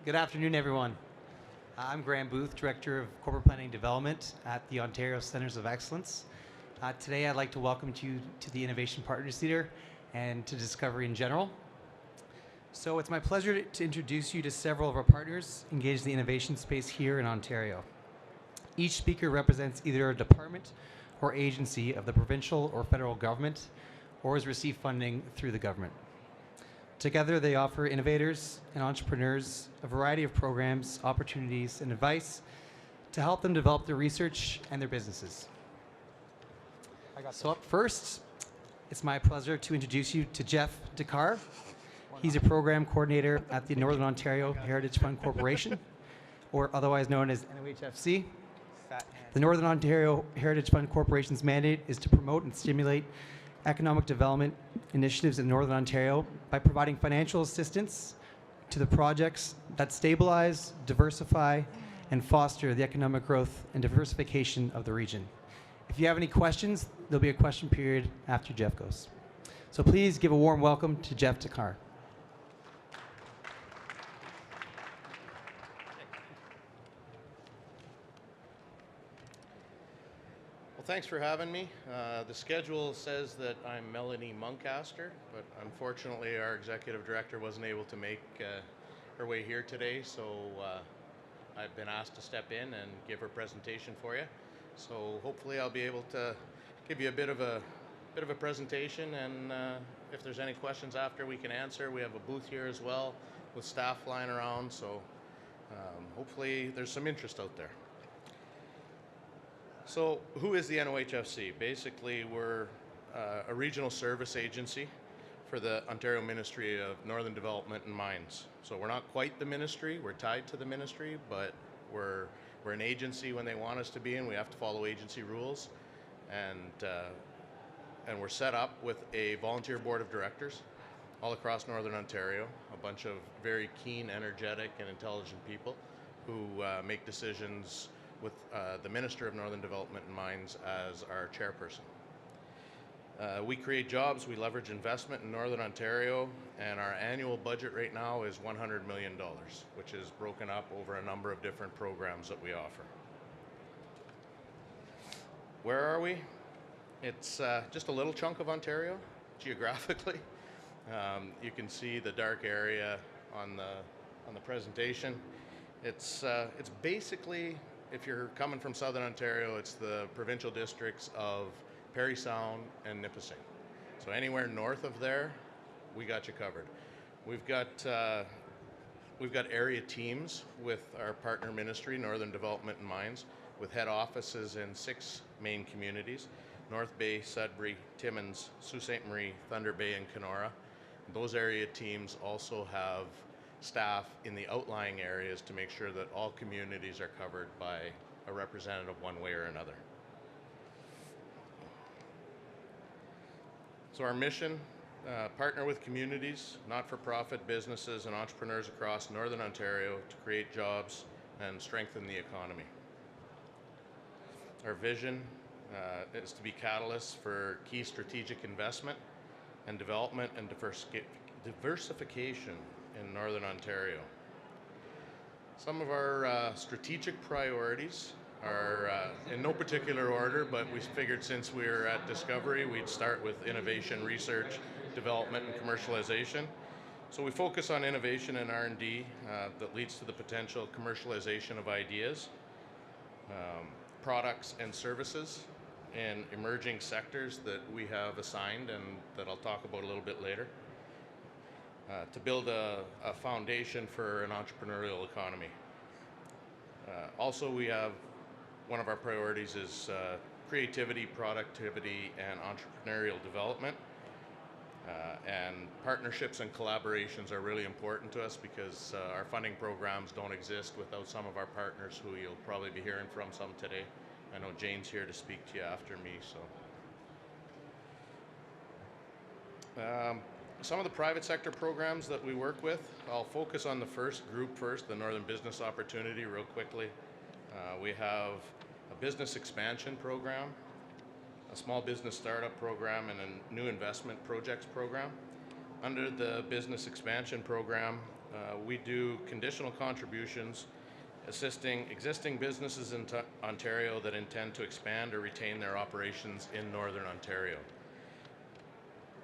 Good afternoon, everyone. I'm Graham Booth, Director of Corporate Planning and Development at the Ontario Centres of Excellence. Today, I'd like to welcome you to the Innovation Partners Theatre and to Discovery in general. So it's my pleasure to introduce you to several of our partners engaged in the innovation space here in Ontario. Each speaker represents either a department or agency of the provincial or federal government, or has received funding through the government. Together, they offer innovators and entrepreneurs a variety of programs, opportunities, and advice to help them develop their research and their businesses. So up first, it's my pleasure to introduce you to Jeff Dakar. He's a program coordinator at the Northern Ontario Heritage Fund Corporation, or otherwise known as NOHFC. The Northern Ontario Heritage Fund Corporation's mandate is to promote and stimulate economic development initiatives in Northern Ontario by providing financial assistance to the projects that stabilize, diversify, and foster the economic growth and diversification of the region. If you have any questions, there'll be a question period after Jeff goes. So please give a warm welcome to Jeff Dakar. Thanks for having me. The schedule says that I'm Melanie Muncaster, but unfortunately our executive director wasn't able to make her way here today, so I've been asked to step in and give her presentation for you. So hopefully I'll be able to give you a bit of a presentation, and if there's any questions after, we can answer. We have a booth here as well with staff flying around, so hopefully there's some interest out there. So who is the NOHFC? Basically, we're a regional service agency for the Ontario Ministry of Northern Development and Mines. So we're not quite the ministry, we're tied to the ministry, but we're an agency when they want us to be, and we have to follow agency rules. And we're set up with a volunteer board of directors all across Northern Ontario, a bunch of very keen, energetic, and intelligent people who make decisions with the Minister of Northern Development and Mines as our chairperson. We create jobs, we leverage investment in Northern Ontario, and our annual budget right now is $100 million, which is broken up over a number of different programs that we offer. Where are we? It's just a little chunk of Ontario, geographically. You can see the dark area on the presentation. It's basically, if you're coming from Southern Ontario, it's the provincial districts of Parry Sound and Nipissing. So anywhere north of there, we got you covered. We've got area teams with our partner ministry, Northern Development and Mines, with head offices in 6 main communities: North Bay, Sudbury, Timmins, Sault Ste. Marie, Thunder Bay, and Kenora. Those area teams also have staff in the outlying areas to make sure that all communities are covered by a representative one way or another. So our mission, partner with communities, not-for-profit businesses, and entrepreneurs across Northern Ontario to create jobs and strengthen the economy. Our vision is to be catalysts for key strategic investment and development and diversification in Northern Ontario. Some of our strategic priorities are in no particular order, but we figured since we were at Discovery, we'd start with innovation, research, development, and commercialization. So we focus on innovation and R&D that leads to the potential commercialization of ideas, products, and services in emerging sectors that we have assigned and that I'll talk about a little bit later. To build a foundation for an entrepreneurial economy. Also, we have one of our priorities is creativity, productivity, and entrepreneurial development. And partnerships and collaborations are really important to us because our funding programs don't exist without some of our partners who you'll probably be hearing from some today. I know Jane's here to speak to you after me, so. Some of the private sector programs that we work with, I'll focus on the first group first, the Northern Business Opportunity, real quickly. We have a business expansion program, a small business startup program, and a new investment projects program. Under the business expansion program, We do conditional contributions, assisting existing businesses in Ontario that intend to expand or retain their operations in Northern Ontario.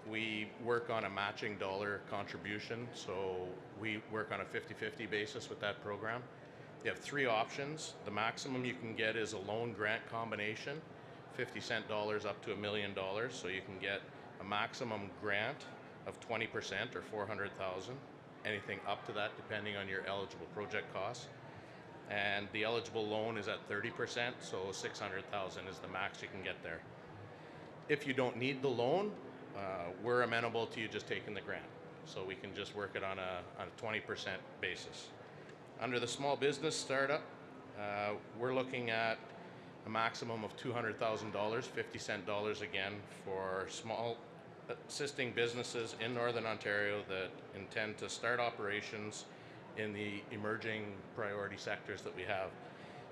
We work on a matching dollar contribution, so we work on a 50-50 basis with that program. You have three options. The maximum you can get is a loan grant combination, 50-cent dollars up to $1 million, so you can get a maximum grant of 20% or 400,000, anything up to that depending on your eligible project costs. And the eligible loan is at 30%, so 600,000 is the max you can get there. If you don't need the loan, we're amenable to you just taking the grant, so we can just work it on a 20% basis. Under the small business startup, we're looking at a maximum of $200,000, 50-cent dollars again, for small assisting businesses in Northern Ontario that intend to start operations in the emerging priority sectors that we have.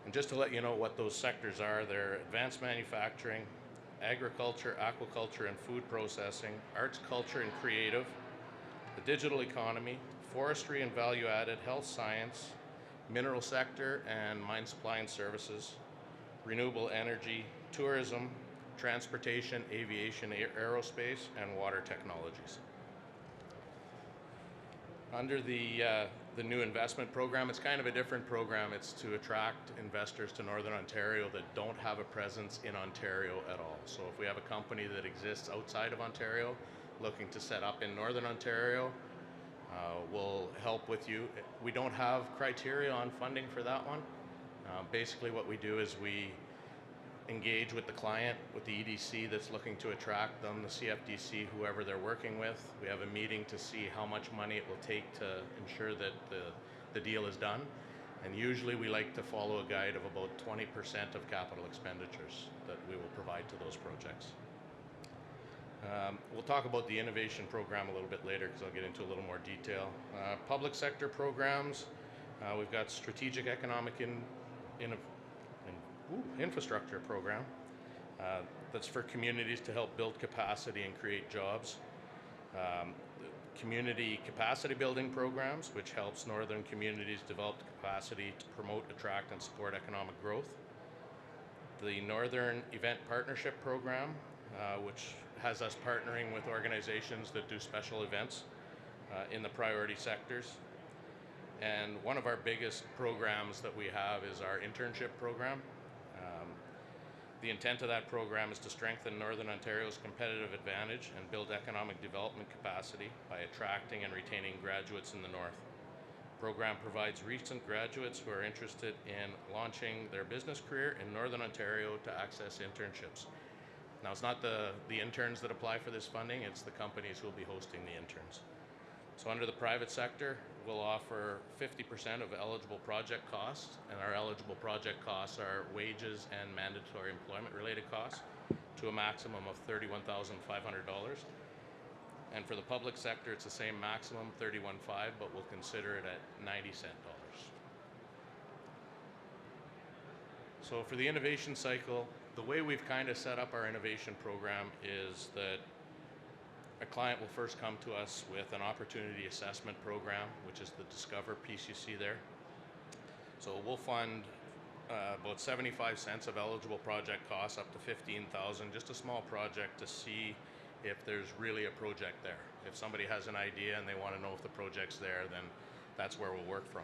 And just to let you know what those sectors are, they're advanced manufacturing, agriculture, aquaculture and food processing, arts, culture and creative, the digital economy, forestry and value-added, health science, mineral sector and mine supply and services, renewable energy, tourism, transportation, aviation, aerospace, and water technologies. Under the new investment program, it's kind of a different program. It's to attract investors to Northern Ontario that don't have a presence in Ontario at all. So if we have a company that exists outside of Ontario looking to set up in Northern Ontario, we'll help with you. We don't have criteria on funding for that one. Basically what we do is we engage with the client, with the EDC that's looking to attract them, the CFDC, whoever they're working with. We have a meeting to see how much money it will take to ensure that the deal is done. And usually we like to follow a guide of about 20% of capital expenditures that we will provide to those projects. We'll talk about the innovation program a little bit later because I'll get into a little more detail. Public sector programs, we've got strategic economic infrastructure program that's for communities to help build capacity and create jobs. Community capacity building programs, which helps northern communities develop the capacity to promote, attract, and support economic growth. The Northern Event Partnership Program, which has us partnering with organizations that do special events in the priority sectors. And one of our biggest programs that we have is our internship program. The intent of that program is to strengthen Northern Ontario's competitive advantage and build economic development capacity by attracting and retaining graduates in the north. The program provides recent graduates who are interested in launching their business career in Northern Ontario to access internships. Now, it's not the interns that apply for this funding, it's the companies who will be hosting the interns. So under the private sector, we'll offer 50% of eligible project costs, and our eligible project costs are wages and mandatory employment-related costs to a maximum of $31,500. And for the public sector, it's the same maximum, $31,500, but we'll consider it at 90-cent dollars. So for the innovation cycle, the way we've kind of set up our innovation program is that a client will first come to us with an opportunity assessment program, which is the Discover piece you see there. So we'll fund about 75 cents of eligible project costs up to 15,000, just a small project to see if there's really a project there. If somebody has an idea and they want to know if the project's there, then that's where we'll work from.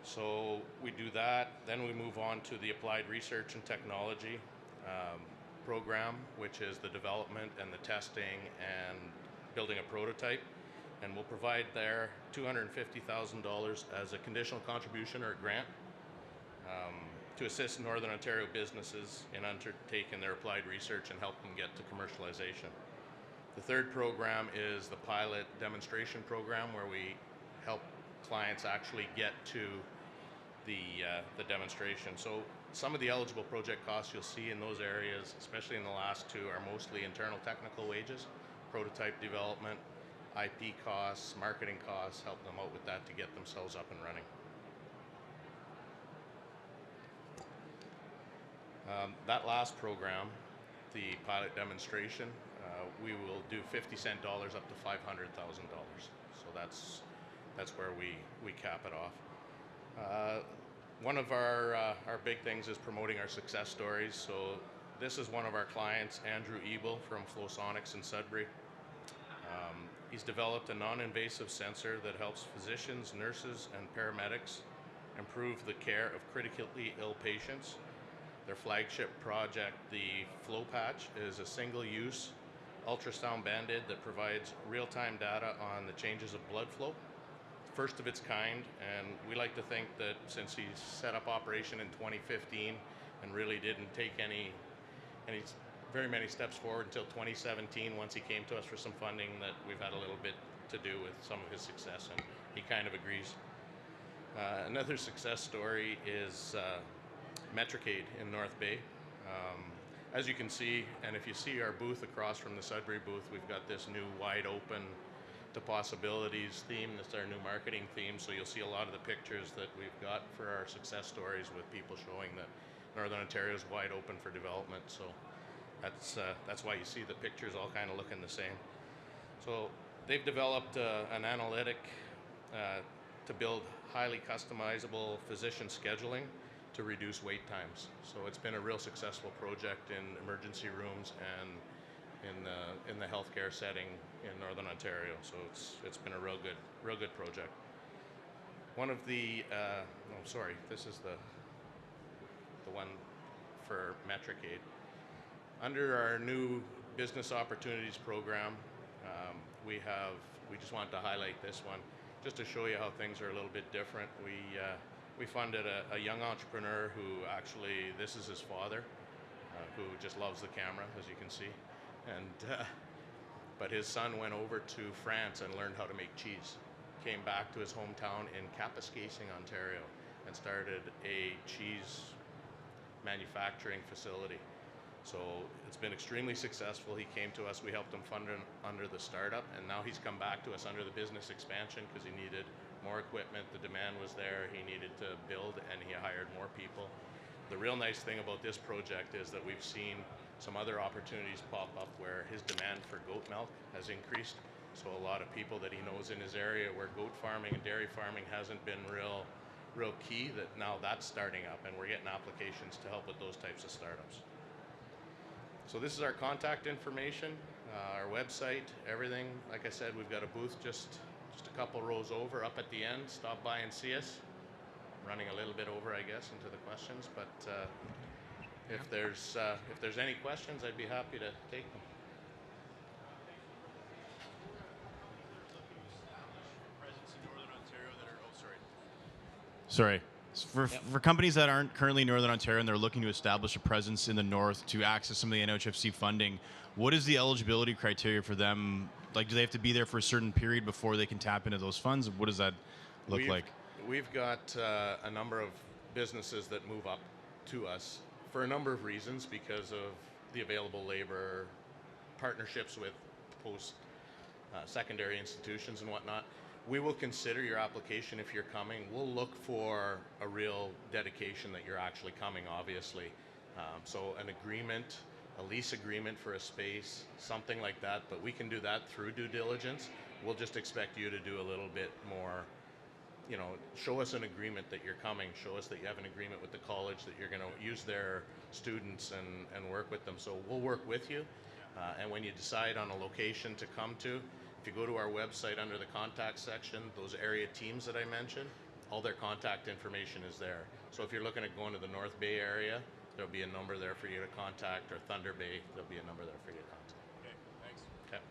So we do that, then we move on to the Applied Research and Technology program, which is the development and the testing and building a prototype. And we'll provide there $250,000 as a conditional contribution or a grant to assist Northern Ontario businesses in undertaking their applied research and help them get to commercialization. The third program is the pilot demonstration program, where we help clients actually get to the demonstration. So some of the eligible project costs you'll see in those areas, especially in the last two, are mostly internal technical wages, prototype development, IP costs, marketing costs, help them out with that to get themselves up and running. That last program, the pilot demonstration, we will do 50-cent dollars up to $500,000. So that's that's where we cap it off. One of our big things is promoting our success stories. So this is one of our clients, Andrew Ebel from Flowsonics in Sudbury. He's developed a non-invasive sensor that helps physicians, nurses, and paramedics improve the care of critically ill patients. Their flagship project, the Flow Patch, is a single-use ultrasound band-aid that provides real-time data on the changes of blood flow. First of its kind, and we like to think that since he set up operation in 2015 and really didn't take very many steps forward until 2017, once he came to us for some funding, that we've had a little bit to do with some of his success, and he kind of agrees. Another success story is Metricade in North Bay. As you can see, and if you see our booth across from the Sudbury booth, we've got this new wide open to possibilities theme. That's our new marketing theme, so you'll see a lot of the pictures that we've got for our success stories with people showing that Northern Ontario is wide open for development. So that's why you see the pictures all kind of looking the same. So they've developed an analytic to build highly customizable physician scheduling to reduce wait times. So it's been a real successful project in emergency rooms and in the healthcare setting in Northern Ontario. So it's been a real good project. One of the this is the one for Metricade. Under our new business opportunities program, we just wanted to highlight this one just to show you how things are a little bit different. We funded a young entrepreneur who actually, this is his father, who just loves the camera, as you can see. But his son went over to France and learned how to make cheese. Came back to his hometown in Kapuskasing, Ontario, and started a cheese manufacturing facility. So it's been extremely successful. He came to us, we helped him fund under the startup, and now he's come back to us under the business expansion because he needed more equipment, the demand was there, he needed to build, and he hired more people. The real nice thing about this project is that we've seen some other opportunities pop up where his demand for goat milk has increased. So a lot of people that he knows in his area where goat farming and dairy farming hasn't been real key, that now that's starting up, and we're getting applications to help with those types of startups. So this is our contact information, our website, everything. Like I said, we've got a booth just a couple rows over up at the end. Stop by and see us. Running a little bit over, I guess, into the questions, but if there's any questions, I'd be happy to take them. Sorry. For companies that aren't currently in Northern Ontario and they're looking to establish a presence in the north to access some of the NOHFC funding, what is the eligibility criteria for them? Like, do they have to be there for a certain period before they can tap into those funds? What does that look like? We've got a number of businesses that move up to us for a number of reasons, because of the available labor, partnerships with post-secondary institutions and whatnot. We will consider your application if you're coming. We'll look for a real dedication that you're actually coming, obviously. So an agreement, a lease agreement for a space, something like that, but we can do that through due diligence. We'll just expect you to do a little bit more, show us an agreement that you're coming, show us that you have an agreement with the college that you're gonna use their students and work with them. So we'll work with you, and when you decide on a location to come to, if you go to our website under the contact section, those area teams that I mentioned, all their contact information is there. So if you're looking at going to the North Bay area, there'll be a number there for you to contact, or Thunder Bay, there'll be a number there for you to contact. Okay, thanks. Okay.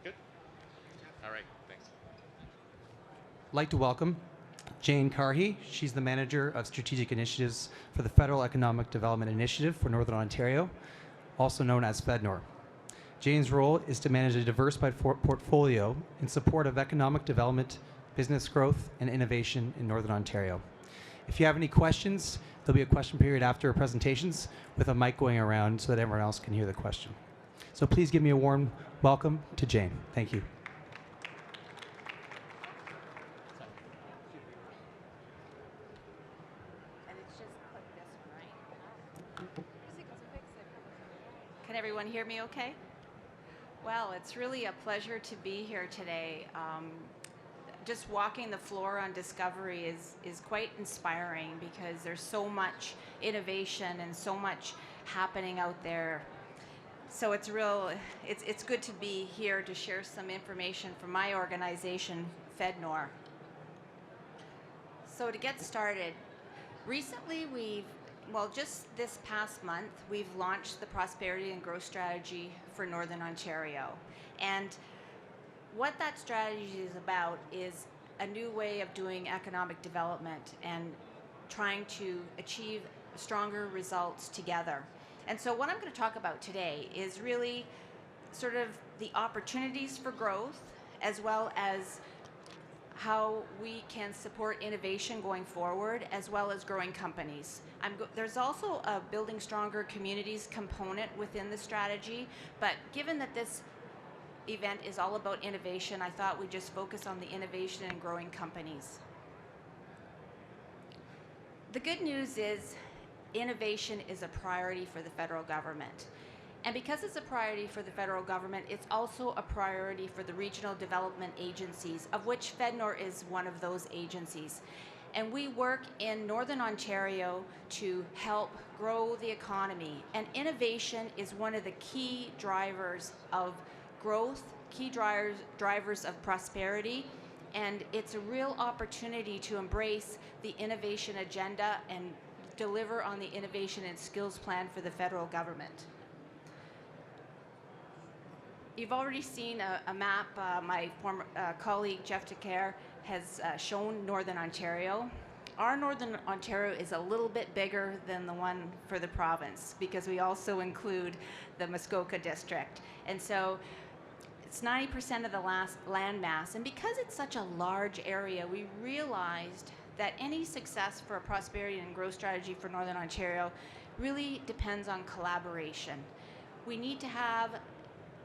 Good. All right, thanks. I'd like to welcome Jane Carhey. She's the Manager of Strategic Initiatives for the Federal Economic Development Initiative for Northern Ontario, also known as FedNor. Jane's role is to manage a diversified portfolio in support of economic development, business growth, and innovation in Northern Ontario. If you have any questions, there'll be a question period after our presentations with a mic going around so that everyone else can hear the question. So please give me a warm welcome to Jane. Thank you. me okay? Well, it's really a pleasure to be here today. Just walking the floor on Discovery is quite inspiring because there's so much innovation and so much happening out there. So it's good to be here to share some information from my organization, FedNor. So to get started, recently just this past month, we've launched the Prosperity and Growth Strategy for Northern Ontario. And what that strategy is about is a new way of doing economic development and trying to achieve stronger results together. And so what I'm going to talk about today is really sort of the opportunities for growth, as well as how we can support innovation going forward, as well as growing companies. There's also a building stronger communities component within the strategy, but given that this event is all about innovation, I thought we'd just focus on the innovation and growing companies. The good news is innovation is a priority for the federal government. And because it's a priority for the federal government, it's also a priority for the regional development agencies, of which FedNor is one of those agencies. And we work in Northern Ontario to help grow the economy. And innovation is one of the key drivers of growth, key drivers of prosperity. And it's a real opportunity to embrace the innovation agenda and deliver on the innovation and skills plan for the federal government. You've already seen a map. My former colleague Jeff Decaire has shown Northern Ontario. Our Northern Ontario is a little bit bigger than the one for the province because we also include the Muskoka district. And so it's 90% of the land mass. And because it's such a large area, we realized that any success for a prosperity and growth strategy for Northern Ontario really depends on collaboration. We need to have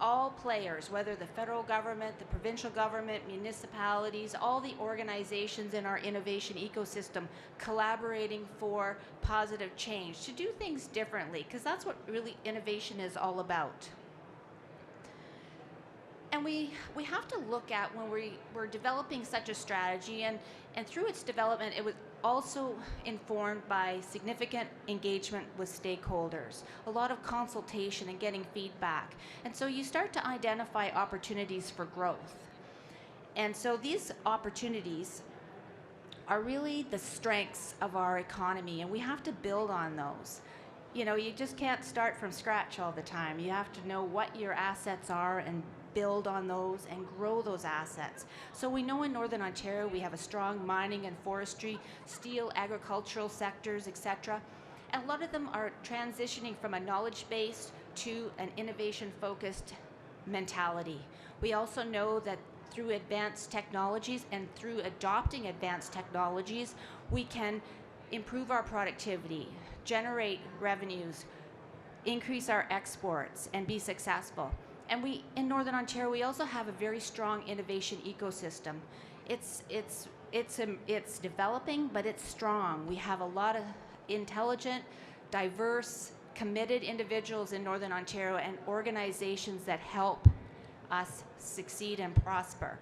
all players, whether the federal government, the provincial government, municipalities, all the organizations in our innovation ecosystem collaborating for positive change, to do things differently, because that's what really innovation is all about. And we have to look at when we're developing such a strategy, and through its development, it was also informed by significant engagement with stakeholders, a lot of consultation and getting feedback. And so you start to identify opportunities for growth. And so these opportunities are really the strengths of our economy, and we have to build on those. You know, you just can't start from scratch all the time. You have to know what your assets are and build on those and grow those assets. So we know in Northern Ontario we have a strong mining and forestry, steel, agricultural sectors, etc. And a lot of them are transitioning from a knowledge-based to an innovation-focused mentality. We also know that through advanced technologies and through adopting advanced technologies, we can improve our productivity, generate revenues, increase our exports, and be successful. And in Northern Ontario, we also have a very strong innovation ecosystem. It's developing, but it's strong. We have a lot of intelligent, diverse, committed individuals in Northern Ontario and organizations that help us succeed and prosper.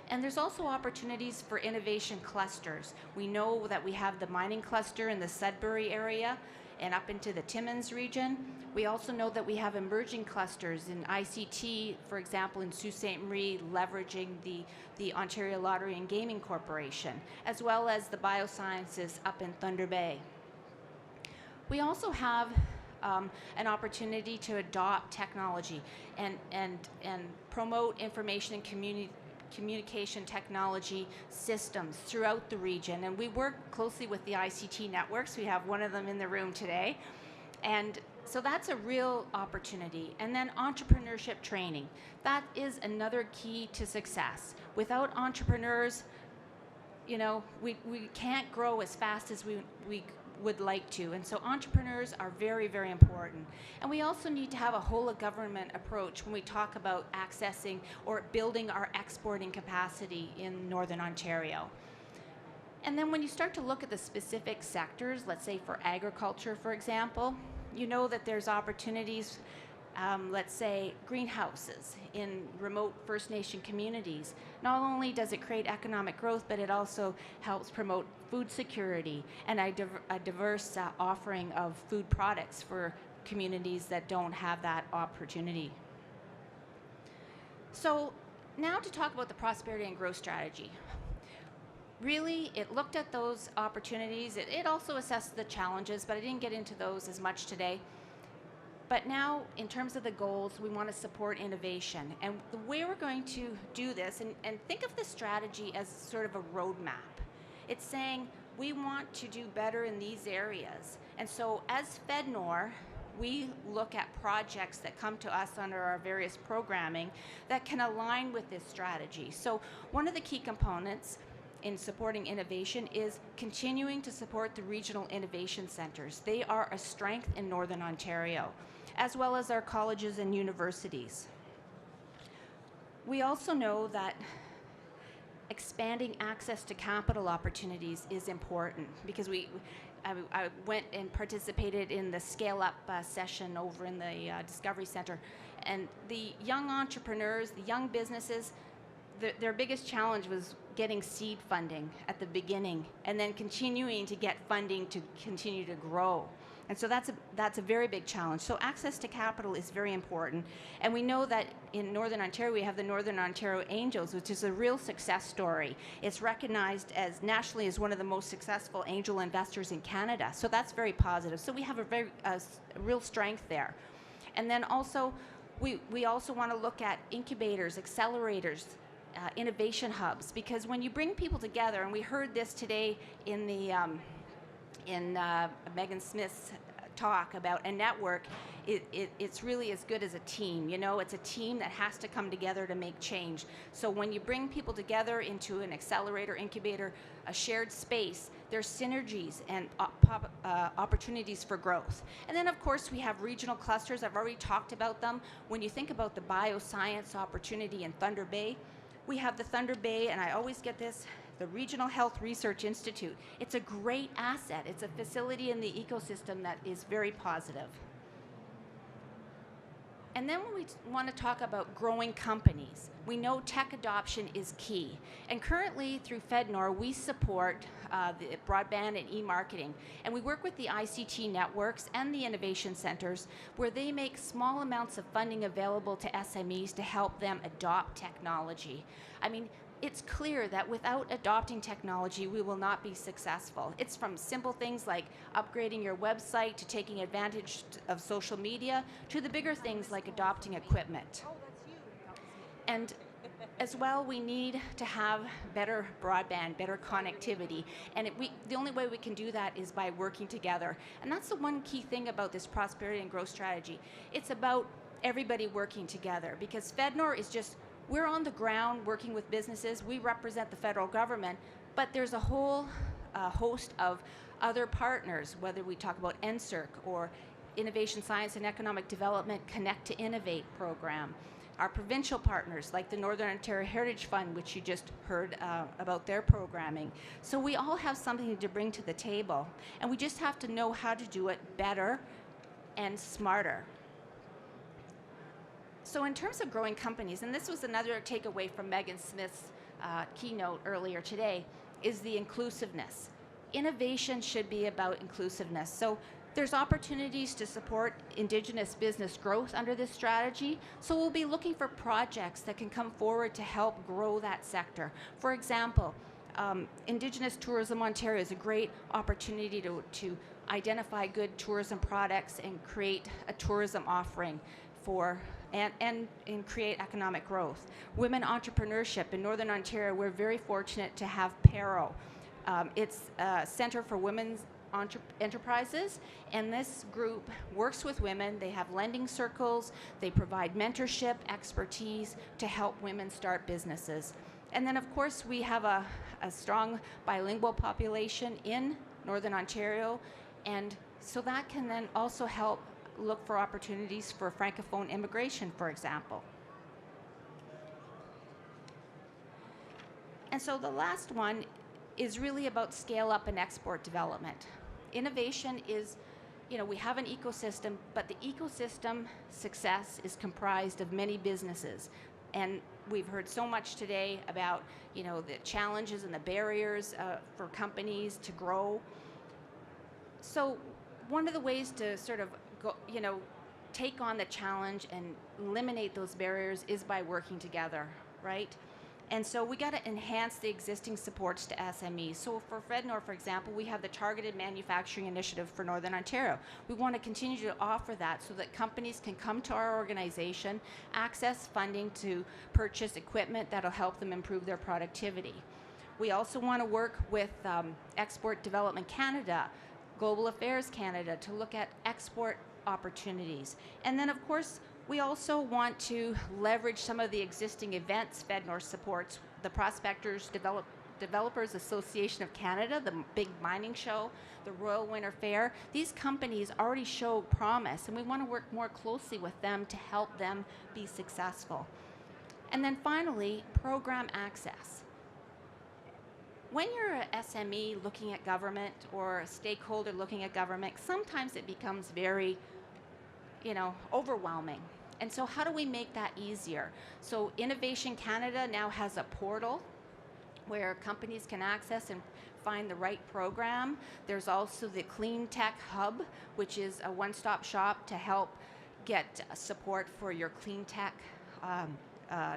And there's also opportunities for innovation clusters. We know that we have the mining cluster in the Sudbury area and up into the Timmins region. We also know that we have emerging clusters in ICT, for example, in Sault Ste. Marie, leveraging the Ontario Lottery and Gaming Corporation, as well as the biosciences up in Thunder Bay. We also have an opportunity to adopt technology and promote information and communication technology systems throughout the region. And we work closely with the ICT networks. We have one of them in the room today. And so that's a real opportunity. And then entrepreneurship training. That is another key to success. Without entrepreneurs, you know, we can't grow as fast as we would like to. And so entrepreneurs are very, very important. And we also need to have a whole of government approach when we talk about accessing or building our exporting capacity in Northern Ontario. And then when you start to look at the specific sectors, let's say for agriculture, for example, you know that there's opportunities let's say, greenhouses in remote First Nation communities. Not only does it create economic growth, but it also helps promote food security and a diverse offering of food products for communities that don't have that opportunity. So now to talk about the prosperity and growth strategy. Really, it looked at those opportunities. It also assessed the challenges, but I didn't get into those as much today. But now, in terms of the goals, we want to support innovation. And the way we're going to do this, and think of the strategy as sort of a roadmap. It's saying we want to do better in these areas. And so as FedNor, we look at projects that come to us under our various programming that can align with this strategy. So one of the key components in supporting innovation is continuing to support the regional innovation centers. They are a strength in Northern Ontario, as well as our colleges and universities. We also know that expanding access to capital opportunities is important because I went and participated in the ScaleUp session over in the Discovery Center, and the young entrepreneurs, the young businesses, their biggest challenge was getting seed funding at the beginning and then continuing to get funding to continue to grow. And so that's a very big challenge. So access to capital is very important. And we know that in Northern Ontario, we have the Northern Ontario Angels, which is a real success story. It's recognized as nationally as one of the most successful angel investors in Canada. So that's very positive. So we have a real strength there. And then also, we also want to look at incubators, accelerators, innovation hubs, because when you bring people together, and we heard this today in the Megan Smith's talk about a network, it's really as good as a team. You know, it's a team that has to come together to make change. So when you bring people together into an accelerator, incubator, a shared space, there's synergies and opportunities for growth. And then, of course, we have regional clusters. I've already talked about them. When you think about the bioscience opportunity in Thunder Bay, we have the Thunder Bay, and I always get this, the Regional Health Research Institute. It's a great asset. It's a facility in the ecosystem that is very positive. And then when we want to talk about growing companies, we know tech adoption is key. And currently through FedNor, we support the broadband and e-marketing. And we work with the ICT networks and the innovation centers where they make small amounts of funding available to SMEs to help them adopt technology. I mean, it's clear that without adopting technology, we will not be successful. It's from simple things like upgrading your website to taking advantage of social media to the bigger things like adopting equipment. And as well, we need to have better broadband, better connectivity. And the only way we can do that is by working together. And that's the one key thing about this prosperity and growth strategy. It's about everybody working together, because FedNor is just, we're on the ground working with businesses. We represent the federal government, but there's a whole host of other partners, whether we talk about NSERC or Innovation, Science and Economic Development Connect to Innovate program. Our provincial partners like the Northern Ontario Heritage Fund, which you just heard about their programming. So we all have something to bring to the table, and we just have to know how to do it better and smarter. So in terms of growing companies, and this was another takeaway from Megan Smith's keynote earlier today, is the inclusiveness. Innovation should be about inclusiveness. So there's opportunities to support Indigenous business growth under this strategy. So we'll be looking for projects that can come forward to help grow that sector. For example, Indigenous Tourism Ontario is a great opportunity to identify good tourism products and create a tourism offering for and create economic growth. Women entrepreneurship in Northern Ontario, we're very fortunate to have PARO. It's a Center for Women's Enterprises, and this group works with women. They have lending circles, they provide mentorship, expertise to help women start businesses. And then of course we have a strong bilingual population in Northern Ontario, and so that can then also help look for opportunities for Francophone immigration, for example. And so the last one is really about scale up and export development. Innovation is we have an ecosystem, but the ecosystem success is comprised of many businesses. And we've heard so much today about, the challenges and the barriers for companies to grow. So one of the ways to sort of go, take on the challenge and eliminate those barriers is by working together, right? And so we got to enhance the existing supports to SMEs. So for FedNor, for example, we have the Targeted Manufacturing Initiative for Northern Ontario. We want to continue to offer that so that companies can come to our organization, access funding to purchase equipment that'll help them improve their productivity. We also want to work with Export Development Canada, Global Affairs Canada to look at export opportunities. And then, of course, we also want to leverage some of the existing events FedNor supports, the Prospectors Developers Association of Canada, the big mining show, the Royal Winter Fair. These companies already show promise, and we want to work more closely with them to help them be successful. And then finally, program access. When you're an SME looking at government or a stakeholder looking at government, sometimes it becomes very, overwhelming. And so how do we make that easier? So Innovation Canada now has a portal where companies can access and find the right program. There's also the Clean Tech Hub, which is a one-stop shop to help get support for your clean tech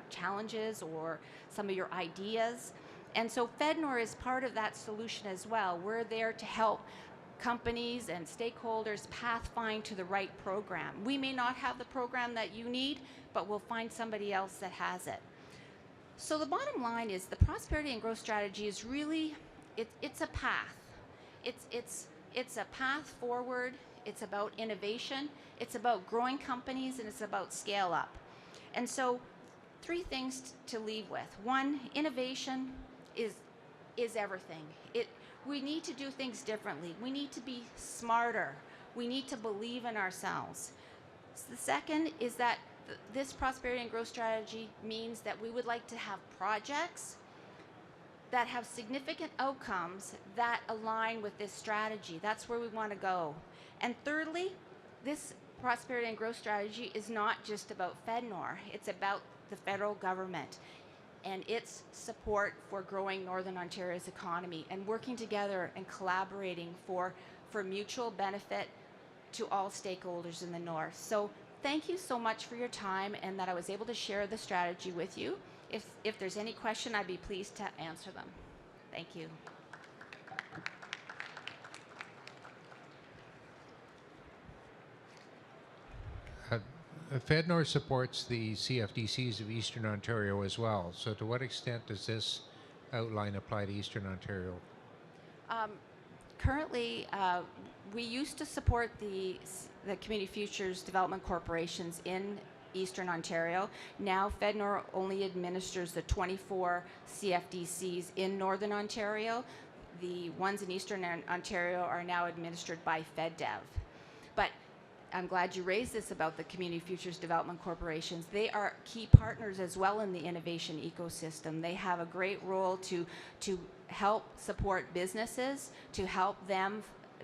challenges or some of your ideas. And so FedNor is part of that solution as well. We're there to help companies and stakeholders pathfind to the right program. We may not have the program that you need, but we'll find somebody else that has it. So the bottom line is the prosperity and growth strategy is really, it's a path. It's a path forward. It's about innovation. It's about growing companies, and it's about scale up. And so 3 things to leave with. 1, innovation is everything. We need to do things differently. We need to be smarter. We need to believe in ourselves. So the second is that this prosperity and growth strategy means that we would like to have projects that have significant outcomes that align with this strategy. That's where we want to go. And thirdly, this prosperity and growth strategy is not just about FedNor. It's about the federal government and its support for growing Northern Ontario's economy and working together and collaborating for mutual benefit to all stakeholders in the North. So thank you so much for your time and that I was able to share the strategy with you. If there's any question, I'd be pleased to answer them. Thank you. FedNor supports the CFDCs of Eastern Ontario as well. So to what extent does this outline apply to Eastern Ontario? Currently, we used to support the Community Futures Development Corporations in Eastern Ontario. Now FedNor only administers the 24 CFDCs in Northern Ontario. The ones in Eastern Ontario are now administered by FedDev. But I'm glad you raised this about the Community Futures Development Corporations. They are key partners as well in the innovation ecosystem. They have a great role to help support businesses, to help them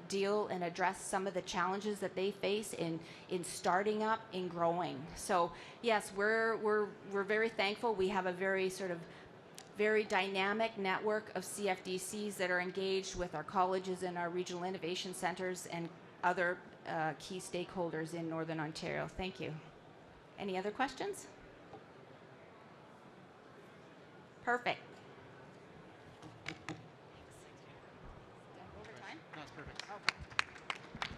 deal and address some of the challenges that they face in starting up, in growing. So yes, we're very thankful. We have a very dynamic network of CFDCs that are engaged with our colleges and our regional innovation centers and other key stakeholders in Northern Ontario. Thank you. Any other questions? Perfect.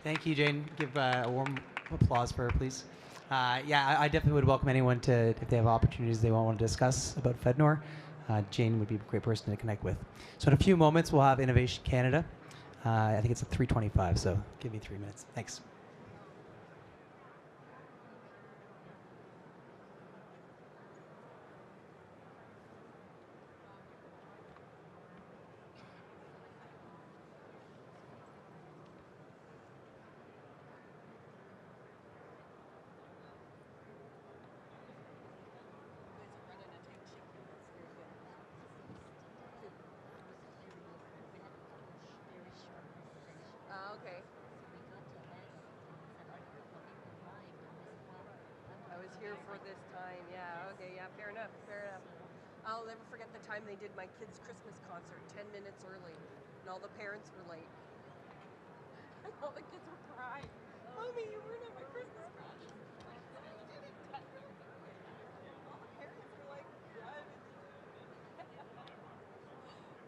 Thank you, Jane. Give a warm applause for her, please. Yeah, I definitely would welcome anyone to, if they have opportunities they want to discuss about FedNor. Jane would be a great person to connect with. So in a few moments, we'll have Innovation Canada. I think it's at 3:25, so give me 3 minutes. Thanks. Okay. here for this time. Yeah, okay, yeah, fair enough, fair enough. I'll never forget the time they did my kids' Christmas concert 10 minutes early, and all the parents were late. And all the kids were crying. Mommy, you weren't at my Christmas concert. You did it 10 minutes early. All the parents were like, yeah, I did.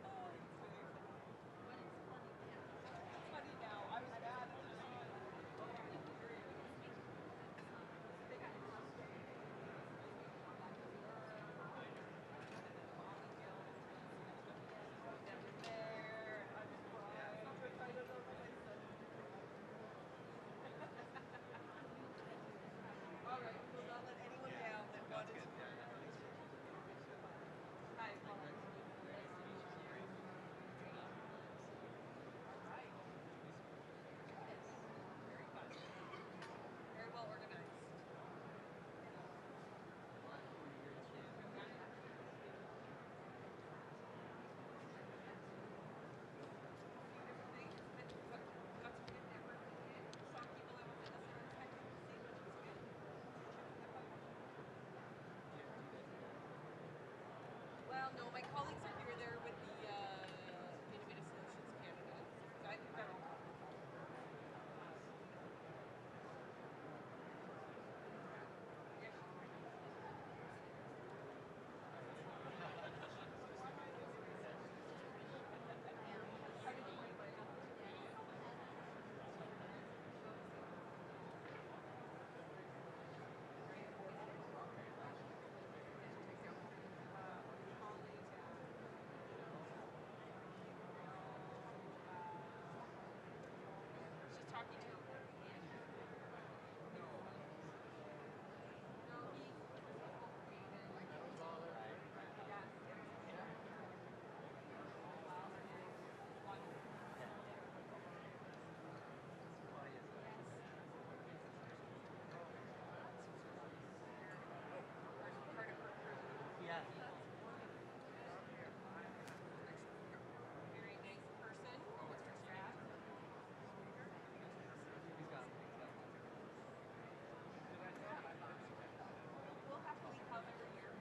Oh, it's funny. It's funny now. I was mad at the time. All right, we'll not let anyone down that wanted to. Hi, Paul. Very fun. Very well organized. Well, no, my colleagues are here. They're with the Innovative Solutions Canada. So I think they're all. She's talking to her. Very nice person. What's her staff? We'll happily come every year.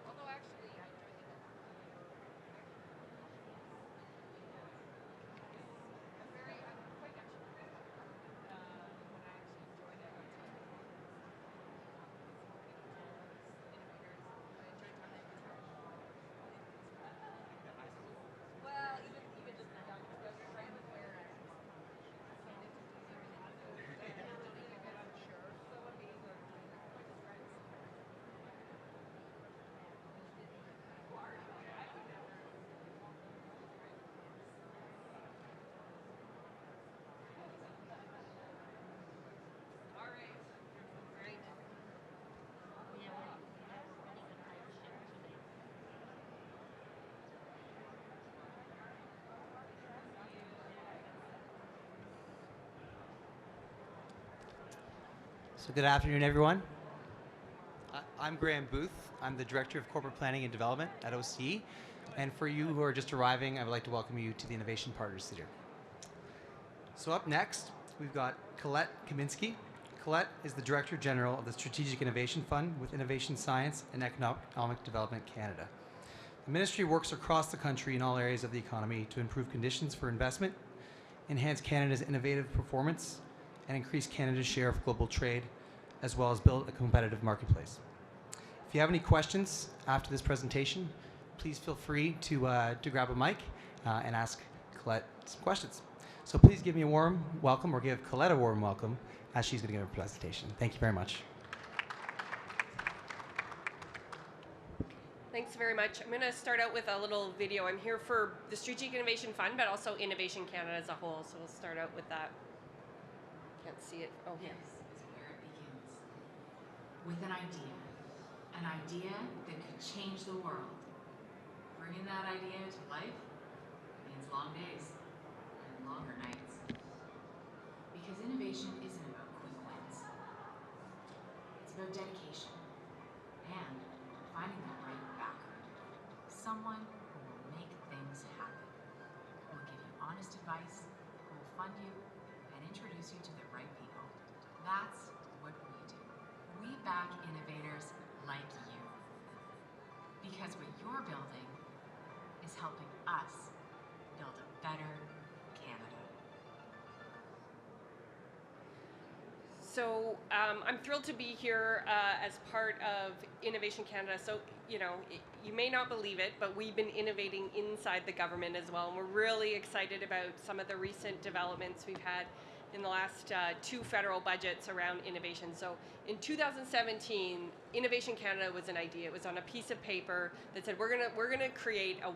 Although actually, I enjoy the I'm quite extroverted. When I actually enjoyed it. Well, even just the young friends where I can't introduce everything. I don't even get unsure. So amazing. We're just friends. Who are you? I would never. All right. Great. So good afternoon, everyone. I'm Graham Booth. I'm the Director of Corporate Planning and Development at OCE. And for you who are just arriving, I would like to welcome you to the Innovation Partners Theater. So up next, we've got Colette Kaminsky. Colette is the Director General of the Strategic Innovation Fund with Innovation Science and Economic Development Canada. The ministry works across the country in all areas of the economy to improve conditions for investment, enhance Canada's innovative performance, and increase Canada's share of global trade, as well as build a competitive marketplace. If you have any questions after this presentation, please feel free to grab a mic and ask Colette some questions. So please give me a warm welcome, or give Colette a warm welcome, as she's going to give a presentation. Thank you very much. Thanks very much. I'm going to start out with a little video. I'm here for the Strategic Innovation Fund, but also Innovation Canada as a whole. So we'll start out with that. Can't see it. Oh, This is where it begins. With an idea that could change the world. Bringing that idea to life means long days and longer nights. Because innovation isn't about quick wins. It's about dedication and finding that right backer. Someone who will make things happen, who will give you honest advice, who will fund you and introduce you to the right people. That's what we do. We back innovators like you. Because what you're building is helping us build a better Canada. So I'm thrilled to be here as part of Innovation Canada. So, you may not believe it, but we've been innovating inside the government as well. And we're really excited about some of the recent developments we've had in the last 2 federal budgets around innovation. So in 2017, Innovation Canada was an idea. It was on a piece of paper that said we're gonna create a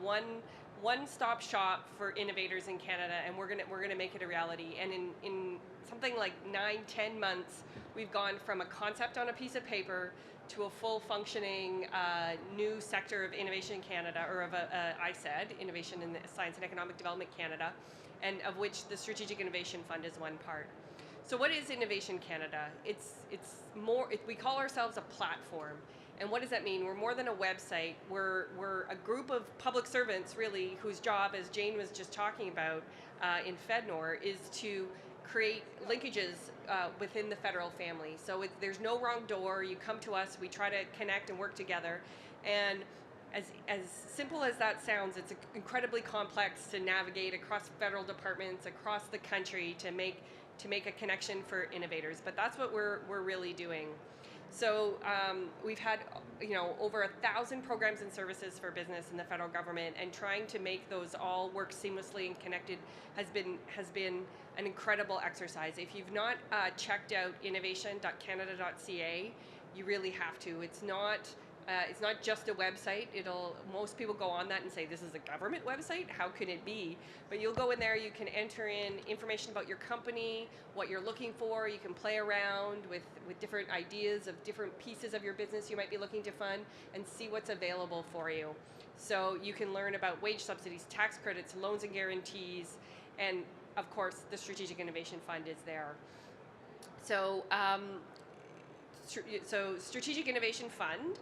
one-stop shop for innovators in Canada, and we're gonna make it a reality. And in something like 9-10 months, we've gone from a concept on a piece of paper to a full functioning new sector of Innovation Canada, or of ISED, Innovation in the Science and Economic Development Canada, and of which the Strategic Innovation Fund is one part. So what is Innovation Canada? It's more, we call ourselves a platform. And what does that mean? We're more than a website. We're a group of public servants, really, whose job, as Jane was just talking about in FedNor, is to create linkages within the federal family. So there's no wrong door. You come to us, we try to connect and work together. And as simple as that sounds, it's incredibly complex to navigate across federal departments, across the country, to make a connection for innovators. But that's what we're really doing. So we've had over 1,000 programs and services for business in the federal government, and trying to make those all work seamlessly and connected has been an incredible exercise. If you've not checked out innovation.canada.ca, you really have to. It's not just a website. Most people go on that and say, this is a government website? How can it be? But you'll go in there, you can enter in information about your company, what you're looking for. You can play around with different ideas of different pieces of your business you might be looking to fund, and see what's available for you. So you can learn about wage subsidies, tax credits, loans and guarantees, and of course, the Strategic Innovation Fund is there. So, Strategic Innovation Fund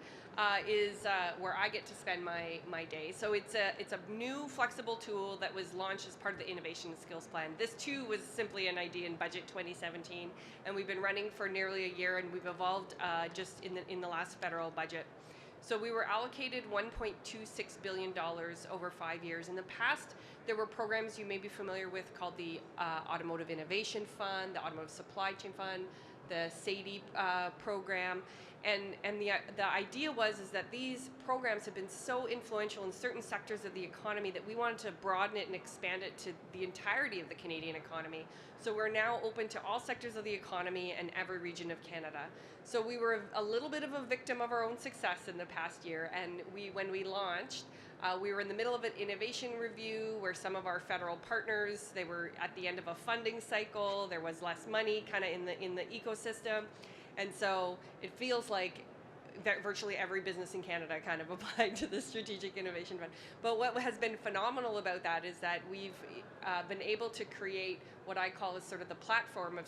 is where I get to spend my day. So it's a new flexible tool that was launched as part of the Innovation Skills Plan. This too was simply an idea in Budget 2017, and we've been running for nearly a year, and we've evolved just in the last federal budget. So we were allocated $1.26 billion over 5 years. In the past, there were programs you may be familiar with called the Automotive Innovation Fund, the Automotive Supply Chain Fund, the SADE program, and the idea was that these programs have been so influential in certain sectors of the economy that we wanted to broaden it and expand it to the entirety of the Canadian economy. So we're now open to all sectors of the economy and every region of Canada. So we were a little bit of a victim of our own success in the past year, and when we launched, we were in the middle of an innovation review where some of our federal partners, they were at the end of a funding cycle. There was less money kind of in the ecosystem. And so it feels like virtually every business in Canada kind of applied to the Strategic Innovation Fund. But what has been phenomenal about that is that we've been able to create what I call is sort of the platform of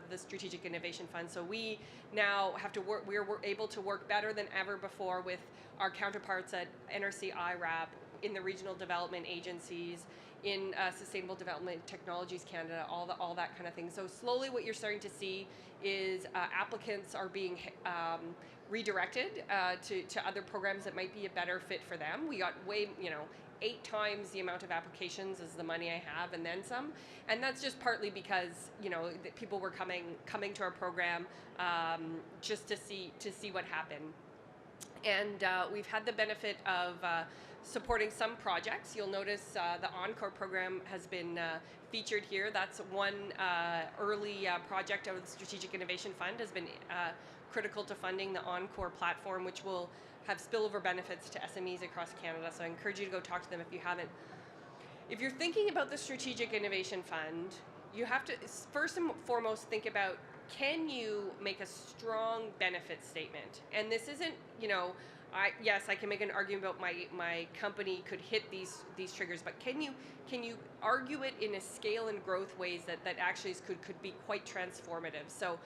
the Strategic Innovation Fund. So we now have to work, we're able to work better than ever before with our counterparts at NRC IRAP, in the regional development agencies, in Sustainable Development Technologies Canada, all that kind of thing. So slowly what you're starting to see is applicants are being redirected to other programs that might be a better fit for them. We got 8 times the amount of applications as the money I have, and then some. And that's just partly because that people were coming to our program just to see what happened. And we've had the benefit of supporting some projects. You'll notice the Encore program has been featured here. That's one early project out of the Strategic Innovation Fund, has been critical to funding the Encore platform, which will have spillover benefits to SMEs across Canada. So I encourage you to go talk to them if you haven't. If you're thinking about the Strategic Innovation Fund, you have to first and foremost think about, can you make a strong benefit statement? And this isn't, yes, I can make an argument about my company could hit these triggers, but can you argue it in a scale and growth ways that actually could be quite transformative? So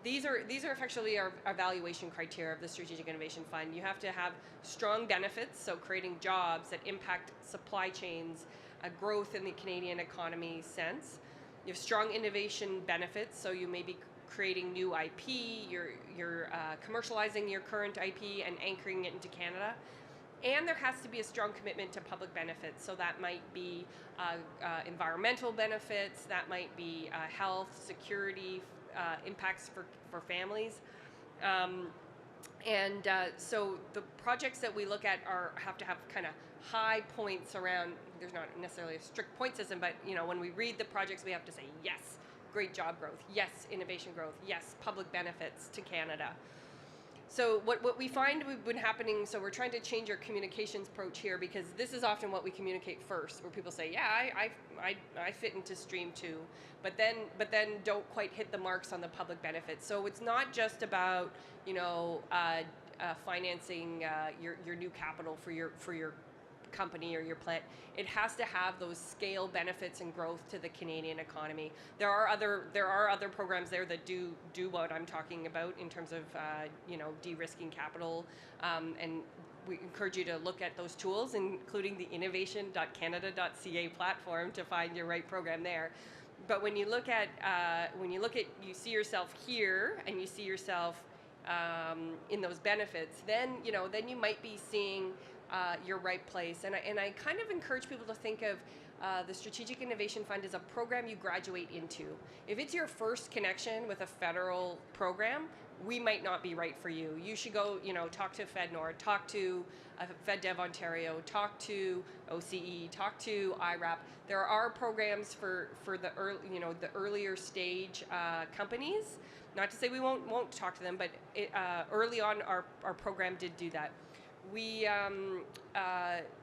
these are effectively our evaluation criteria of the Strategic Innovation Fund. You have to have strong benefits, so creating jobs that impact supply chains, growth in the Canadian economy sense. You have strong innovation benefits, so you may be creating new IP, you're commercializing your current IP and anchoring it into Canada. And there has to be a strong commitment to public benefits. So that might be environmental benefits, that might be health, security, impacts for families. So the projects that we look at have to have kind of high points around. There's not necessarily a strict point system, but when we read the projects, we have to say yes, great job growth, yes, innovation growth, yes, public benefits to Canada. So what we find we've been happening, so we're trying to change our communications approach here, because this is often what we communicate first, where people say, yeah, I fit into Stream 2, but then don't quite hit the marks on the public benefits. So it's not just about financing your new capital for your company or your plant. It has to have those scale benefits and growth to the Canadian economy. There are other programs there that do what I'm talking about in terms of de-risking capital, and we encourage you to look at those tools, including the innovation.canada.ca platform, to find your right program there. But when you look at you see yourself here and you see yourself in those benefits, then you might be seeing your right place. And I kind of encourage people to think of the Strategic Innovation Fund as a program you graduate into. If it's your first connection with a federal program, we might not be right for you. You should go, talk to FedNor, talk to FedDev Ontario, talk to OCE, talk to IRAP. There are programs for the earlier stage companies. Not to say we won't talk to them, but early on our program did do that. We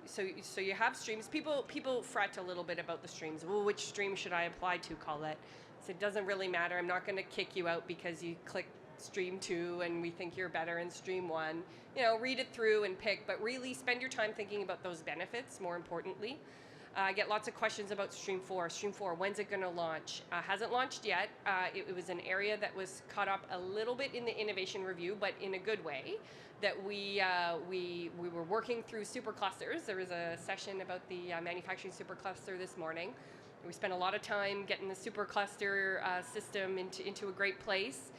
so you have streams. People fret a little bit about the streams. Well, which stream should I apply to, Colette? So it doesn't really matter. I'm not going to kick you out because you click Stream 2 and we think you're better in Stream 1. Read it through and pick, but really spend your time thinking about those benefits, more importantly. I get lots of questions about Stream 4. Stream 4, when's it going to launch? Hasn't launched yet. It was an area that was caught up a little bit in the innovation review, but in a good way. That we were working through superclusters. There was a session about the manufacturing supercluster this morning. We spent a lot of time getting the supercluster system into a great place,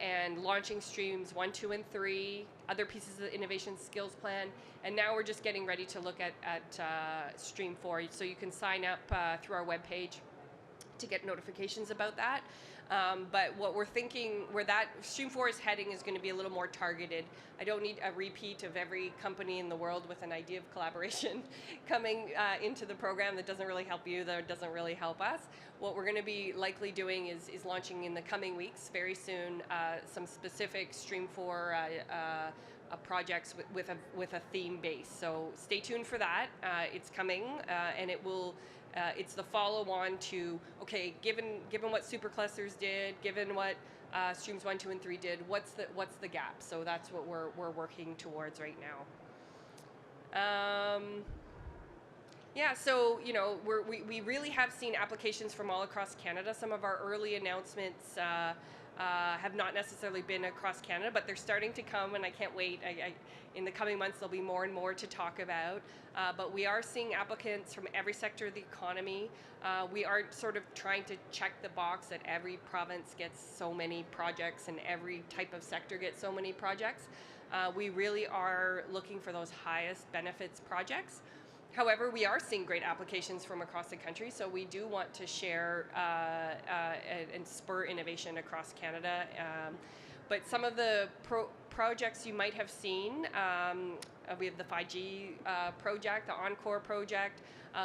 and launching Streams 1, 2, and 3, other pieces of the innovation skills plan, and now we're just getting ready to look at Stream 4. So you can sign up through our webpage to get notifications about that. But what we're thinking, where that Stream 4 is heading, is going to be a little more targeted. I don't need a repeat of every company in the world with an idea of collaboration coming into the program. That doesn't really help you, that doesn't really help us. What we're going to be likely doing is launching in the coming weeks, very soon, some specific Stream 4 projects with a theme base. So stay tuned for that. It's coming, and it will. It's the follow-on to, okay, given what superclusters did, given what Streams 1, 2, and 3 did, what's the gap? So that's what we're working towards right now. So we really have seen applications from all across Canada. Some of our early announcements have not necessarily been across Canada, but they're starting to come, and I can't wait. In the coming months, there'll be more and more to talk about. But we are seeing applicants from every sector of the economy. We aren't sort of trying to check the box that every province gets so many projects and every type of sector gets so many projects. We really are looking for those highest benefits projects. However, we are seeing great applications from across the country, so we do want to share and spur innovation across Canada. But some of the projects you might have seen, we have the 5G project, the Encore project.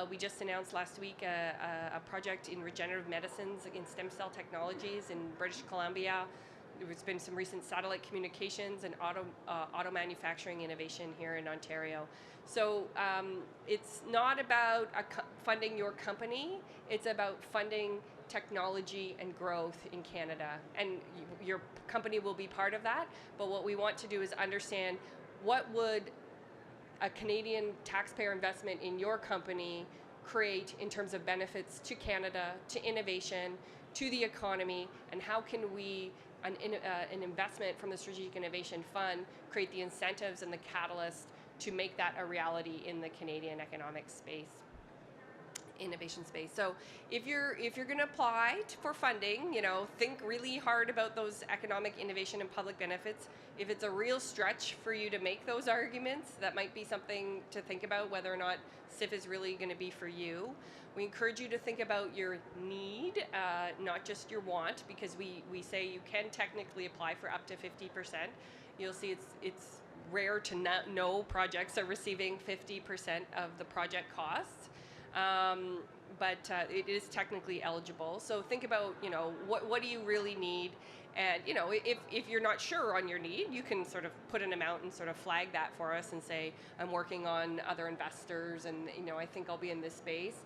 We just announced last week a project in regenerative medicines, in stem cell technologies in British Columbia. There's been some recent satellite communications and auto manufacturing innovation here in Ontario. So it's not about funding your company, it's about funding technology and growth in Canada. And your company will be part of that, but what we want to do is understand what would a Canadian taxpayer investment in your company create in terms of benefits to Canada, to innovation, to the economy, and how can we, an investment from the Strategic Innovation Fund, create the incentives and the catalyst to make that a reality in the Canadian economic space, innovation space. So if you're going to apply for funding, think really hard about those economic, innovation, and public benefits. If it's a real stretch for you to make those arguments, that might be something to think about, whether or not SIF is really going to be for you. We encourage you to think about your need, not just your want, because we say you can technically apply for up to 50%. You'll see it's rare to not know projects are receiving 50% of the project costs. But it is technically eligible. So think about, what do you really need? And, if you're not sure on your need, you can sort of put an amount and sort of flag that for us and say, I'm working on other investors and, I think I'll be in this space.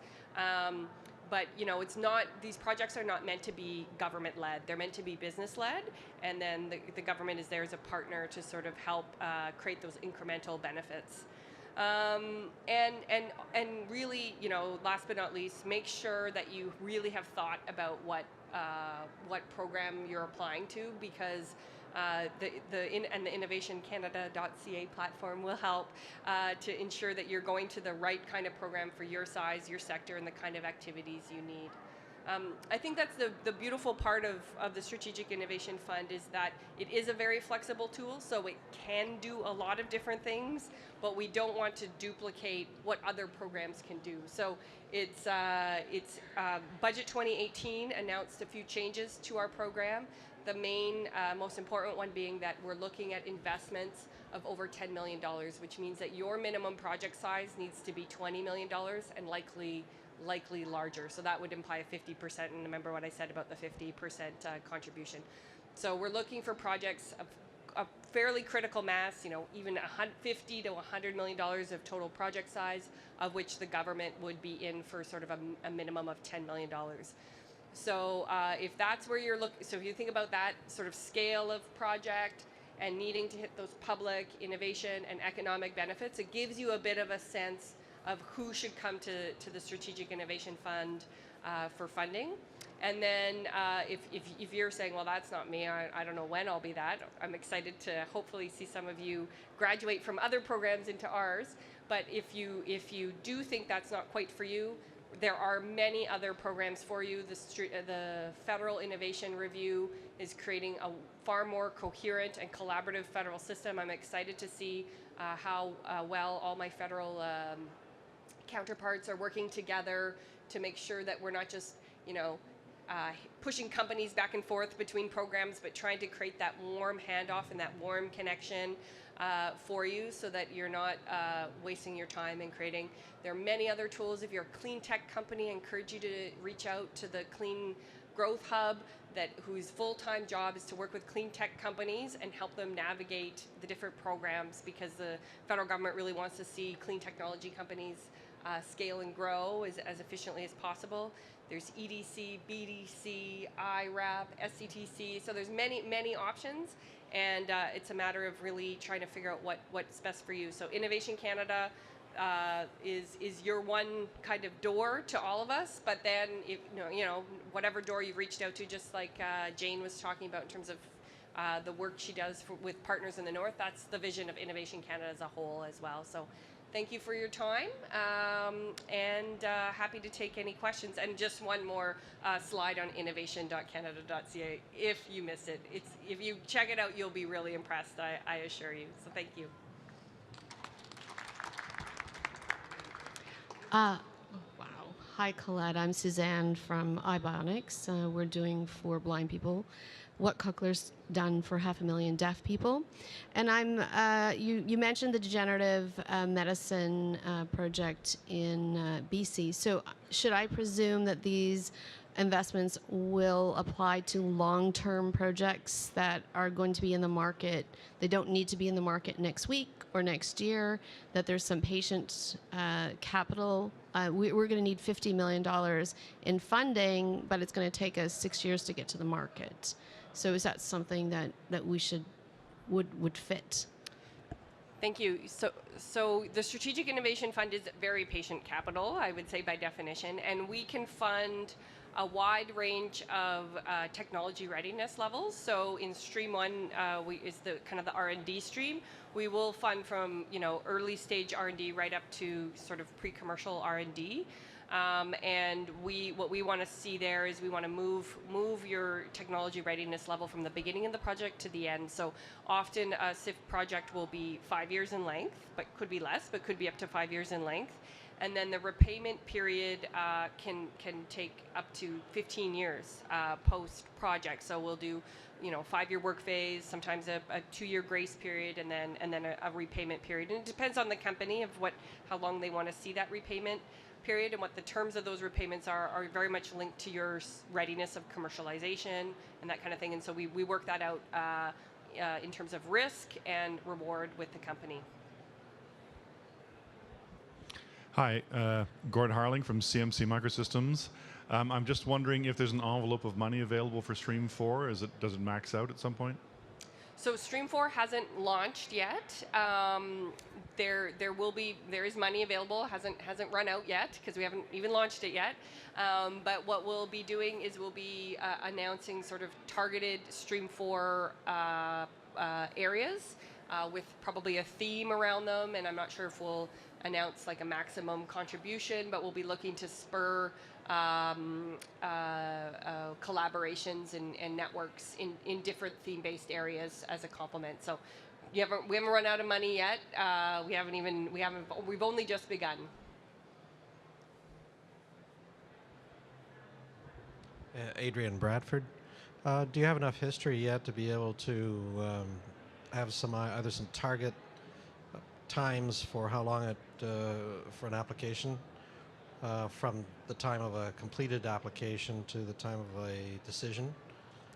But, it's not, these projects are not meant to be government-led. They're meant to be business-led, and then the government is there as a partner to sort of help create those incremental benefits. And really, last but not least, make sure that you really have thought about what program you're applying to, because the innovationcanada.ca platform will help to ensure that you're going to the right kind of program for your size, your sector, and the kind of activities you need. I think that's the beautiful part of the Strategic Innovation Fund, is that it is a very flexible tool, so it can do a lot of different things, but we don't want to duplicate what other programs can do. So it's Budget 2018 announced a few changes to our program. The main, most important one being that we're looking at investments of over $10 million, which means that your minimum project size needs to be $20 million and likely larger. So that would imply a 50%, and remember what I said about the 50% contribution. So we're looking for projects of a fairly critical mass, even $50 to $100 million of total project size, of which the government would be in for sort of a minimum of $10 million. So if that's where you're looking, so if you think about that sort of scale of project and needing to hit those public, innovation, and economic benefits, it gives you a bit of a sense of who should come to the Strategic Innovation Fund for funding. And then if you're saying, well, that's not me, I don't know when I'll be that, I'm excited to hopefully see some of you graduate from other programs into ours. But if you do think that's not quite for you, there are many other programs for you. The Federal Innovation Review is creating a far more coherent and collaborative federal system. I'm excited to see how well all my federal counterparts are working together to make sure that we're not just, pushing companies back and forth between programs, but trying to create that warm handoff and that warm connection for you, so that you're not wasting your time in creating. There are many other tools. If you're a clean tech company, I encourage you to reach out to the Clean Growth Hub, whose full-time job is to work with clean tech companies and help them navigate the different programs, because the federal government really wants to see clean technology companies scale and grow as efficiently as possible. There's EDC, BDC, IRAP, SCTC, so there's many options, and it's a matter of really trying to figure out what's best for you. So Innovation Canada is your one kind of door to all of us, but then if whatever door you've reached out to, just like Jane was talking about in terms of the work she does with partners in the North, that's the vision of Innovation Canada as a whole as well. So thank you for your time, and happy to take any questions. And just one more slide on innovation.canada.ca if you missed it. If you check it out, you'll be really impressed, I assure you. So thank you. Wow. Hi, Colette. I'm Suzanne from Bionics. We're doing for blind people what Kuckler's done for 500,000 deaf people. And you mentioned the degenerative medicine project in BC. So should I presume that these investments will apply to long-term projects that are going to be in the market? They don't need to be in the market next week or next year, that there's some patient capital. We're going to need $50 million in funding, but it's going to take us 6 years to get to the market. So is that something that we would fit? Thank you. So the Strategic Innovation Fund is very patient capital, I would say by definition, and we can fund a wide range of technology readiness levels. So in Stream 1 is the kind of the R&D stream. We will fund from early stage R&D right up to sort of pre-commercial R&D. And what we want to see there is we want to move your technology readiness level from the beginning of the project to the end. So often a SIFT project will be 5 years in length, but could be less, but could be up to 5 years in length. And then the repayment period can take up to 15 years post-project. So we'll do 5-year work phase, sometimes a 2-year grace period, and then a repayment period. And it depends on the company of how long they want to see that repayment period, and what the terms of those repayments are very much linked to your readiness of commercialization and that kind of thing. And so we work that out in terms of risk and reward with the company. Hi, Gord Harling from CMC Microsystems. I'm just wondering if there's an envelope of money available for Stream 4. Does it max out at some point? So Stream 4 hasn't launched yet. There is money available. Hasn't run out yet because we haven't even launched it yet. But what we'll be doing is we'll be announcing sort of targeted Stream 4 areas with probably a theme around them. And I'm not sure if we'll announce like a maximum contribution, but we'll be looking to spur collaborations and networks in different theme-based areas as a complement. So we haven't run out of money yet. We've only just begun. Adrian Bradford, do you have enough history yet to be able to have either some target times for how long for an application from the time of a completed application to the time of a decision?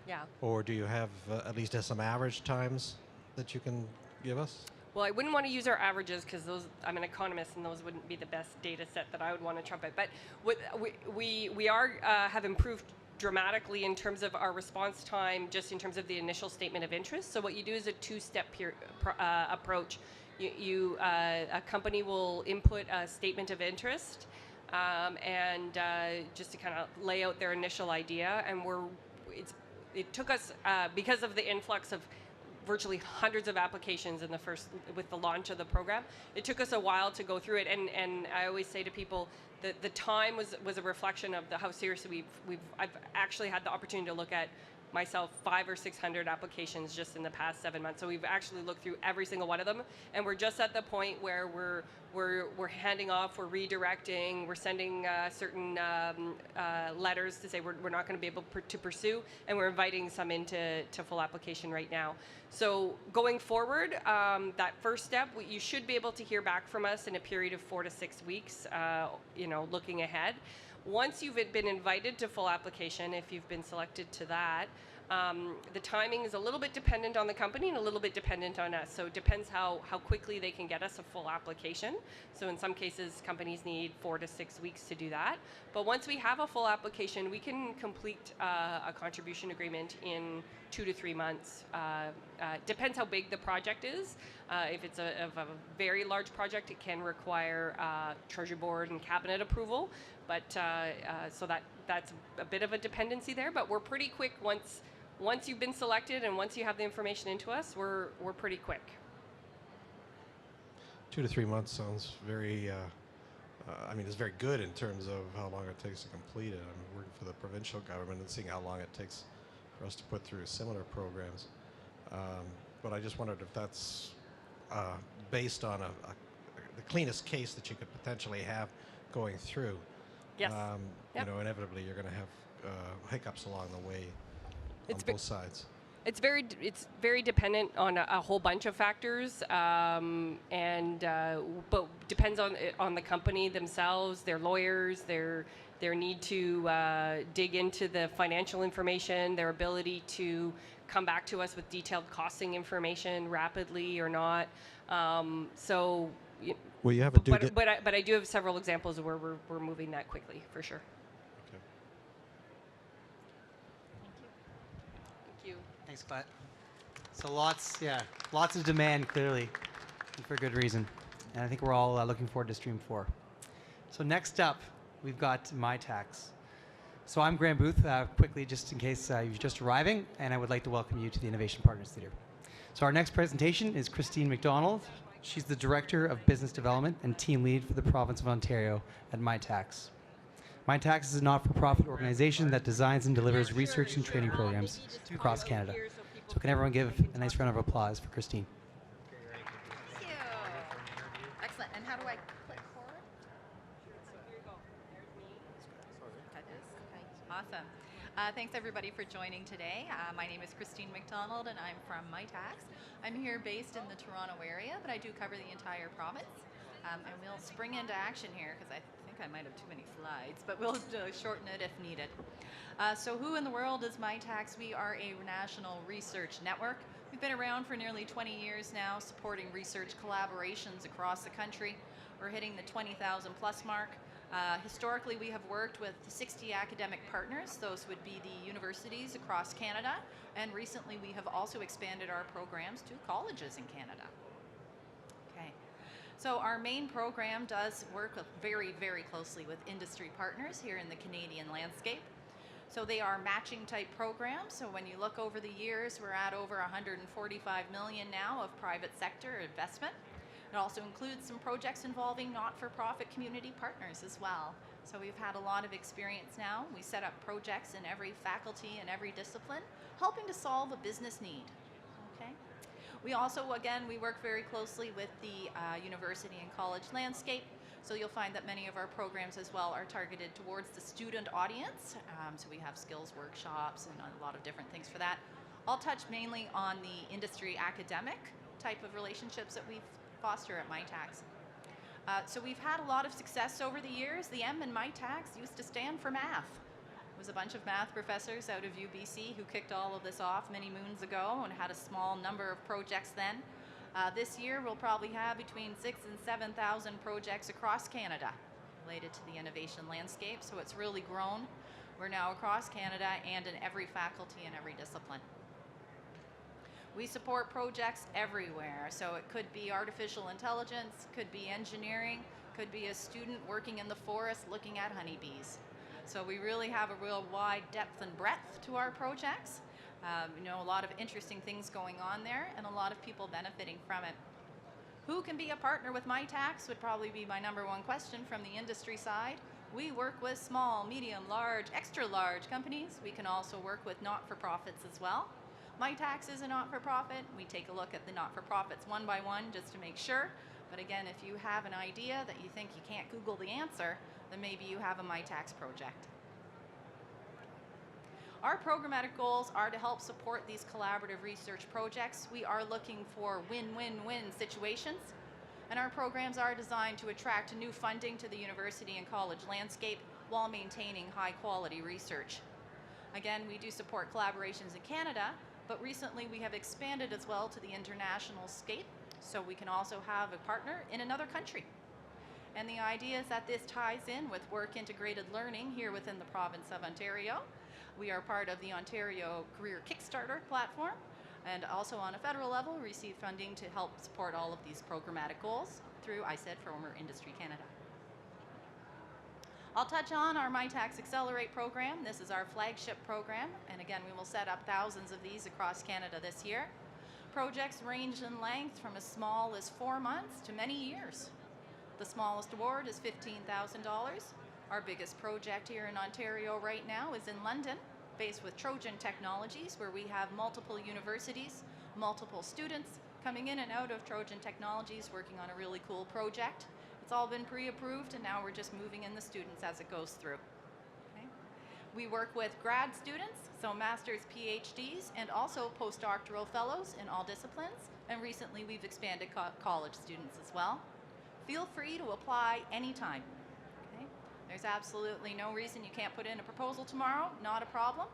Yeah. Or do you have at least some average times that you can give us? Well, I wouldn't want to use our averages because I'm an economist and those wouldn't be the best data set that I would want to trumpet. But we have improved dramatically in terms of our response time, just in terms of the initial statement of interest. So what you do is a two-step approach. A company will input a statement of interest and just to kind of lay out their initial idea, and it took us because of the influx of virtually hundreds of applications with the launch of the program. It took us a while to go through it, and I always say to people that the time was a reflection of how seriously I've actually had the opportunity to look at myself 500 or 600 applications just in the past 7 months. So we've actually looked through every single one of them, and we're just at the point where we're handing off, we're redirecting, we're sending certain letters to say we're not going to be able to pursue, and we're inviting some into full application right now. So going forward, that first step, you should be able to hear back from us in a period of 4 to 6 weeks, looking ahead. Once you've been invited to full application, if you've been selected to that, the timing is a little bit dependent on the company and a little bit dependent on us. So it depends how quickly they can get us a full application. So in some cases, companies need 4 to 6 weeks to do that. But once we have a full application, we can complete a contribution agreement in 2 to 3 months. Depends how big the project is. If it's a very large project, it can require Treasury Board and Cabinet approval. But so that's a bit of a dependency there. But we're pretty quick once you've been selected and once you have the information into us, we're pretty quick. 2 to 3 months sounds very. It's very good in terms of how long it takes to complete it. I'm working for the provincial government and seeing how long it takes for us to put through similar programs. But I just wondered if that's based on the cleanest case that you could potentially have going through. Yes. Yep. Inevitably you're going to have hiccups along the way on both sides. It's very dependent on a whole bunch of factors, but depends on the company themselves, their lawyers, their need to dig into the financial information, their ability to come back to us with detailed costing information rapidly or not. Well, you have a but I do have several examples of where we're moving that quickly, for sure. Okay. Thank you. Thanks, Colette. So lots of demand, clearly. and for good reason. And I think we're all looking forward to Stream 4. So next up, we've got Mitacs. So I'm Graham Booth, quickly just in case you're just arriving, and I would like to welcome you to the Innovation Partners Theater. So our next presentation is Christine McDonald. She's the Director of Business Development and Team Lead for the Province of Ontario at Mitacs. Mitacs is a not-for-profit organization that designs and delivers research and training programs across Canada. So can everyone give a nice round of applause for Christine? Thank you. Excellent. And how do I click forward? Here you go. There's me. Cut this. Okay. Awesome. Thanks everybody for joining today. My name is Christine McDonald and I'm from Mitacs. I'm here based in the Toronto area, but I do cover the entire province. And we'll spring into action here because I think I might have too many slides, but we'll shorten it if needed. So who in the world is Mitacs? We are a national research network. We've been around for nearly 20 years now, supporting research collaborations across the country. We're hitting the 20,000 plus mark. Historically, we have worked with 60 academic partners. Those would be the universities across Canada. And recently, we have also expanded our programs to colleges in Canada. Okay. So our main program does work very, very closely with industry partners here in the Canadian landscape. So they are matching type programs. So when you look over the years, we're at over 145 million now of private sector investment. It also includes some projects involving not-for-profit community partners as well. So we've had a lot of experience now. We set up projects in every faculty and every discipline, helping to solve a business need. Okay. We also, again, we work very closely with the university and college landscape. So you'll find that many of our programs as well are targeted towards the student audience. So we have skills workshops and a lot of different things for that. I'll touch mainly on the industry academic type of relationships that we foster at Mitacs. So we've had a lot of success over the years. The M in Mitacs used to stand for math. It was a bunch of math professors out of UBC who kicked all of this off many moons ago and had a small number of projects then. This year we'll probably have between 6,000 and 7,000 projects across Canada related to the innovation landscape, so it's really grown. We're now across Canada and in every faculty and every discipline. We support projects everywhere, so it could be artificial intelligence, could be engineering, could be a student working in the forest looking at honeybees. So we really have a real wide depth and breadth to our projects. A lot of interesting things going on there and a lot of people benefiting from it. Who can be a partner with Mitacs would probably be my number one question from the industry side. We work with small, medium, large, extra large companies. We can also work with not-for-profits as well. Mitacs is a not-for-profit. We take a look at the not-for-profits one by one just to make sure. But again, if you have an idea that you think you can't Google the answer, then maybe you have a Mitacs project. Our programmatic goals are to help support these collaborative research projects. We are looking for win-win-win situations, and our programs are designed to attract new funding to the university and college landscape while maintaining high-quality research. Again, we do support collaborations in Canada, but recently we have expanded as well to the international scape, so we can also have a partner in another country. And the idea is that this ties in with work-integrated learning here within the province of Ontario. We are part of the Ontario Career Kickstarter platform, and also on a federal level receive funding to help support all of these programmatic goals through, I said, former Industry Canada. I'll touch on our Mitacs Accelerate program. This is our flagship program, and again, we will set up thousands of these across Canada this year. Projects range in length from as small as 4 months to many years. The smallest award is $15,000. Our biggest project here in Ontario right now is in London, based with Trojan Technologies, where we have multiple universities, multiple students coming in and out of Trojan Technologies working on a really cool project. It's all been pre-approved, and now we're just moving in the students as it goes through. Okay. We work with grad students, so masters, PhDs, and also postdoctoral fellows in all disciplines, and recently we've expanded college students as well. Feel free to apply anytime. There's absolutely no reason you can't put in a proposal tomorrow, not a problem.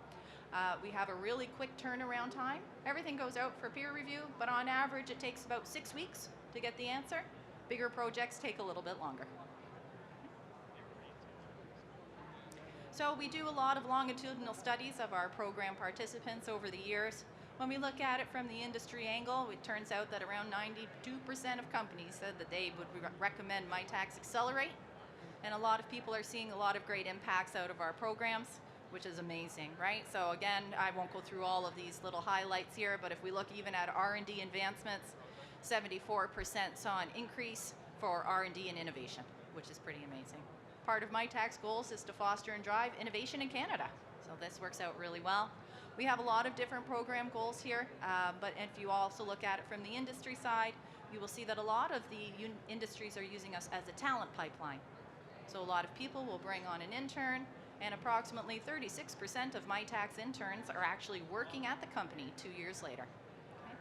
We have a really quick turnaround time. Everything goes out for peer review, but on average it takes about 6 weeks to get the answer. Bigger projects take a little bit longer. So we do a lot of longitudinal studies of our program participants over the years. When we look at it from the industry angle, it turns out that around 92% of companies said that they would recommend Mitacs Accelerate. And a lot of people are seeing a lot of great impacts out of our programs, which is amazing, right? So again, I won't go through all of these little highlights here, but if we look even at R&D advancements, 74% saw an increase for R&D and innovation, which is pretty amazing. Part of Mitacs goals is to foster and drive innovation in Canada. So this works out really well. We have a lot of different program goals here, but if you also look at it from the industry side, you will see that a lot of the industries are using us as a talent pipeline. So a lot of people will bring on an intern, and approximately 36% of Mitacs interns are actually working at the company 2 years later. Okay.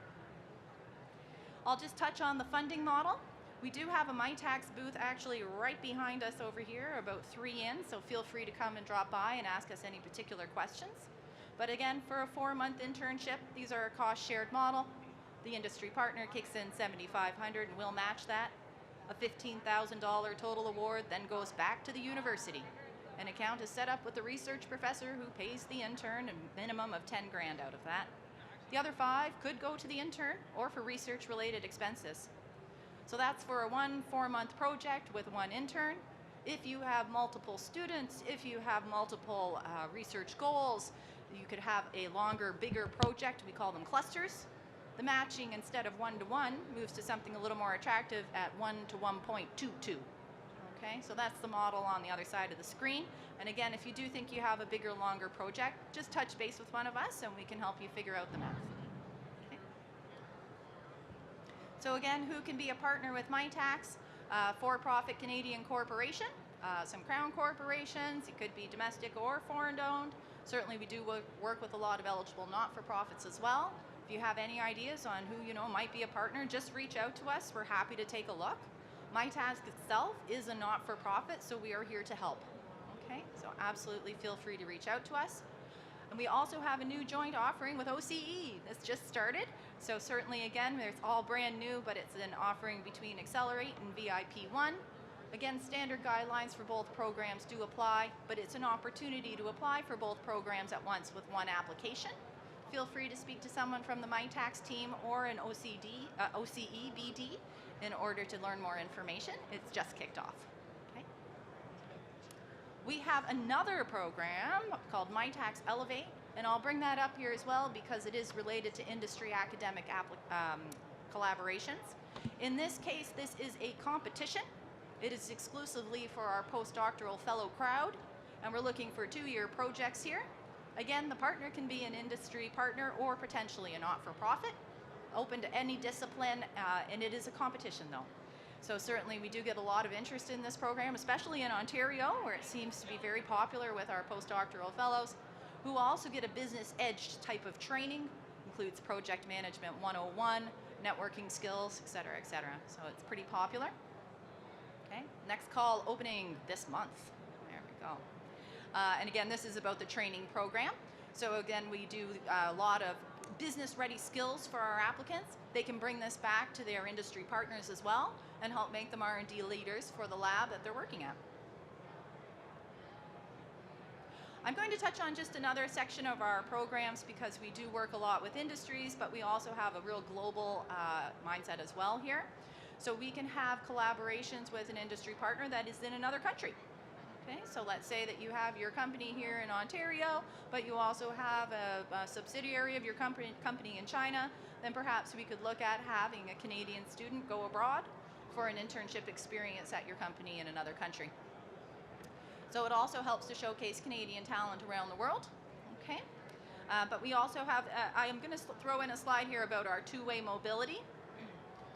I'll just touch on the funding model. We do have a Mitacs booth actually right behind us over here, about 3 in, so feel free to come and drop by and ask us any particular questions. But again, for a 4-month internship, these are a cost-shared model. The industry partner kicks in $7,500 and we'll match that. A $15,000 total award then goes back to the university. An account is set up with the research professor who pays the intern a minimum of 10 grand out of that. The other 5 could go to the intern or for research-related expenses. So that's for a 4-month project with 1 intern. If you have multiple students, if you have multiple research goals, you could have a longer, bigger project. We call them clusters. The matching, instead of 1-to-1, moves to something a little more attractive at 1 to 1.22. Okay, so that's the model on the other side of the screen. And again, if you do think you have a bigger, longer project, just touch base with one of us and we can help you figure out the math. Okay. So again, who can be a partner with Mitacs? For-profit Canadian corporation, some crown corporations, it could be domestic or foreign owned. Certainly we do work with a lot of eligible not-for-profits as well. If you have any ideas on who you know might be a partner, just reach out to us. We're happy to take a look. Mitacs itself is a not-for-profit, so we are here to help. Okay, so absolutely feel free to reach out to us. And we also have a new joint offering with OCE. This just started, so certainly again, it's all brand new, but it's an offering between Accelerate and VIP1. Again, standard guidelines for both programs do apply, but it's an opportunity to apply for both programs at once with 1 application. Feel free to speak to someone from the Mitacs team or an OCE BD in order to learn more information. It's just kicked off. Okay. We have another program called Mitacs Elevate, and I'll bring that up here as well because it is related to industry academic collaborations. In this case, this is a competition. It is exclusively for our postdoctoral fellow crowd, and we're looking for 2-year projects here. Again, the partner can be an industry partner or potentially a not-for-profit, open to any discipline, and it is a competition though. So certainly we do get a lot of interest in this program, especially in Ontario, where it seems to be very popular with our postdoctoral fellows, who also get a business edge type of training, includes project management 101, networking skills, et cetera, et cetera. So it's pretty popular. Okay, next call opening this month. There we go. And again, this is about the training program. So again, we do a lot of business-ready skills for our applicants. They can bring this back to their industry partners as well and help make them R&D leaders for the lab that they're working at. I'm going to touch on just another section of our programs because we do work a lot with industries, but we also have a real global mindset as well here. So we can have collaborations with an industry partner that is in another country. Okay, so let's say that you have your company here in Ontario, but you also have a subsidiary of your company in China, then perhaps we could look at having a Canadian student go abroad for an internship experience at your company in another country. So it also helps to showcase Canadian talent around the world. Okay, but we also have, I am going to throw in a slide here about our 2-way mobility.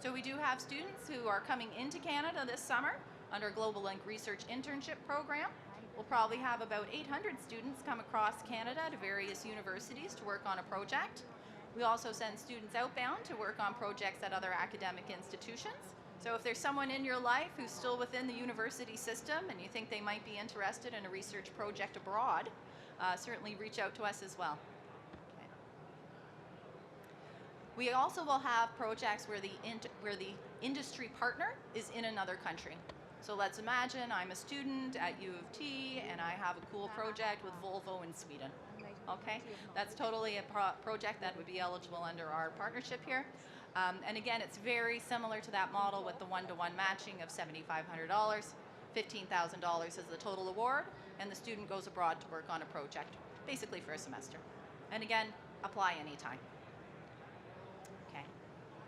So we do have students who are coming into Canada this summer under Global Link Research Internship Program. We'll probably have about 800 students come across Canada to various universities to work on a project. We also send students outbound to work on projects at other academic institutions. So if there's someone in your life who's still within the university system and you think they might be interested in a research project abroad, certainly reach out to us as well. Okay. We also will have projects where the industry partner is in another country. So let's imagine I'm a student at U of T and I have a cool project with Volvo in Sweden. Okay, that's totally a project that would be eligible under our partnership here. And again, it's very similar to that model with the one-to-one matching of $7,500. $15,000 is the total award, and the student goes abroad to work on a project, basically for a semester. And again, apply anytime. Okay,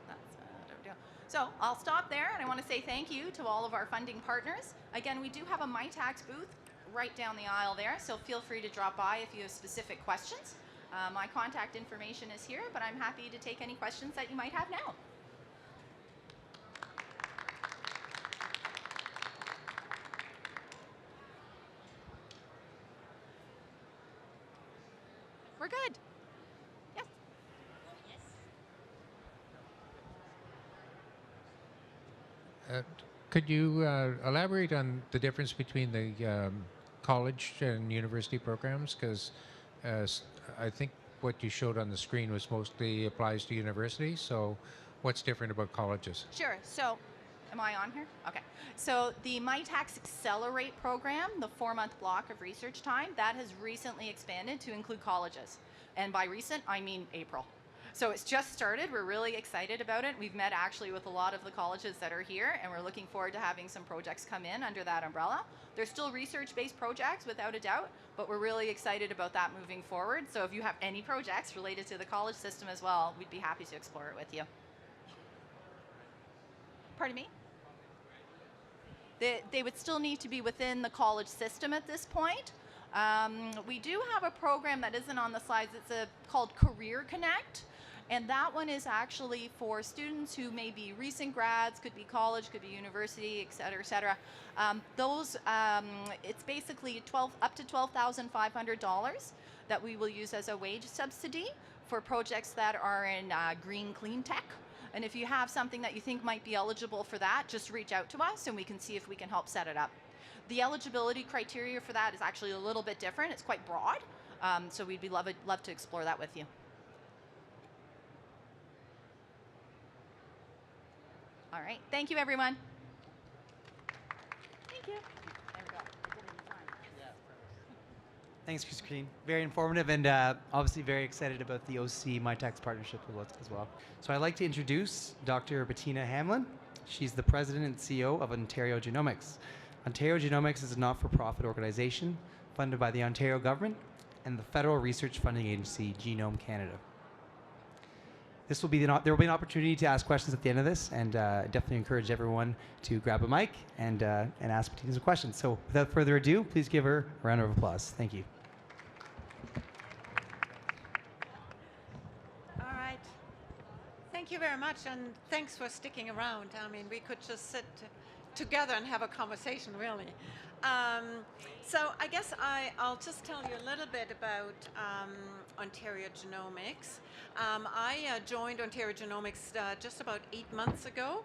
that's what we're doing. So I'll stop there, and I want to say thank you to all of our funding partners. Again, we do have a Mitacs booth right down the aisle there, so feel free to drop by if you have specific questions. My contact information is here, but I'm happy to take any questions that you might have now. We're good. Yes. Could you elaborate on the difference between the college and university programs? Because I think what you showed on the screen was mostly applies to universities. So what's different about colleges? Sure. So, am I on here? Okay. So the Mitacs Accelerate program, the 4-month block of research time, that has recently expanded to include colleges. And by recent, I mean April. So it's just started. We're really excited about it. We've met actually with a lot of the colleges that are here, and we're looking forward to having some projects come in under that umbrella. They're still research-based projects, without a doubt, but we're really excited about that moving forward. So if you have any projects related to the college system as well, we'd be happy to explore it with you. Pardon me? They would still need to be within the college system at this point. We do have a program that isn't on the slides. It's called Career Connect. And that one is actually for students who may be recent grads, could be college, could be university, et cetera, et cetera. It's basically up to $12,500 that we will use as a wage subsidy for projects that are in green clean tech. And if you have something that you think might be eligible for that, just reach out to us and we can see if we can help set it up. The eligibility criteria for that is actually a little bit different. It's quite broad. So we'd be love to explore that with you. All right. Thank you, everyone. Thank you. There we go. Thanks, Christine. Very informative and obviously very excited about the OC Mitacs partnership as well. So I'd like to introduce Dr. Bettina Hamlin. She's the president and CEO of Ontario Genomics. Ontario Genomics is a not-for-profit organization funded by the Ontario government and the federal research funding agency, Genome Canada. There will be an opportunity to ask questions at the end of this, and definitely encourage everyone to grab a mic and ask Bettina some questions. So without further ado, please give her a round of applause. Thank you. All right. Thank you very much, and thanks for sticking around. I mean, we could just sit together and have a conversation, really. So I guess I'll just tell you a little bit about Ontario Genomics. I joined Ontario Genomics just about 8 months ago.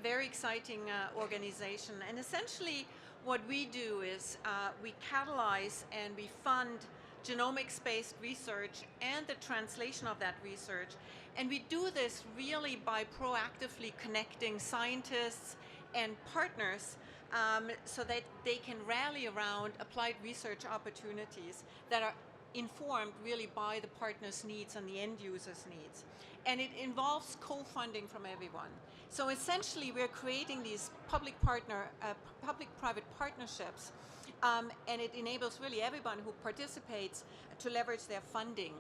Very exciting organization. And essentially what we do is we catalyze and we fund genomics-based research and the translation of that research. And we do this really by proactively connecting scientists and partners so that they can rally around applied research opportunities that are informed really by the partners' needs and the end users' needs. And it involves co-funding from everyone. So essentially we're creating these public-private partnerships, and it enables really everyone who participates to leverage their funding.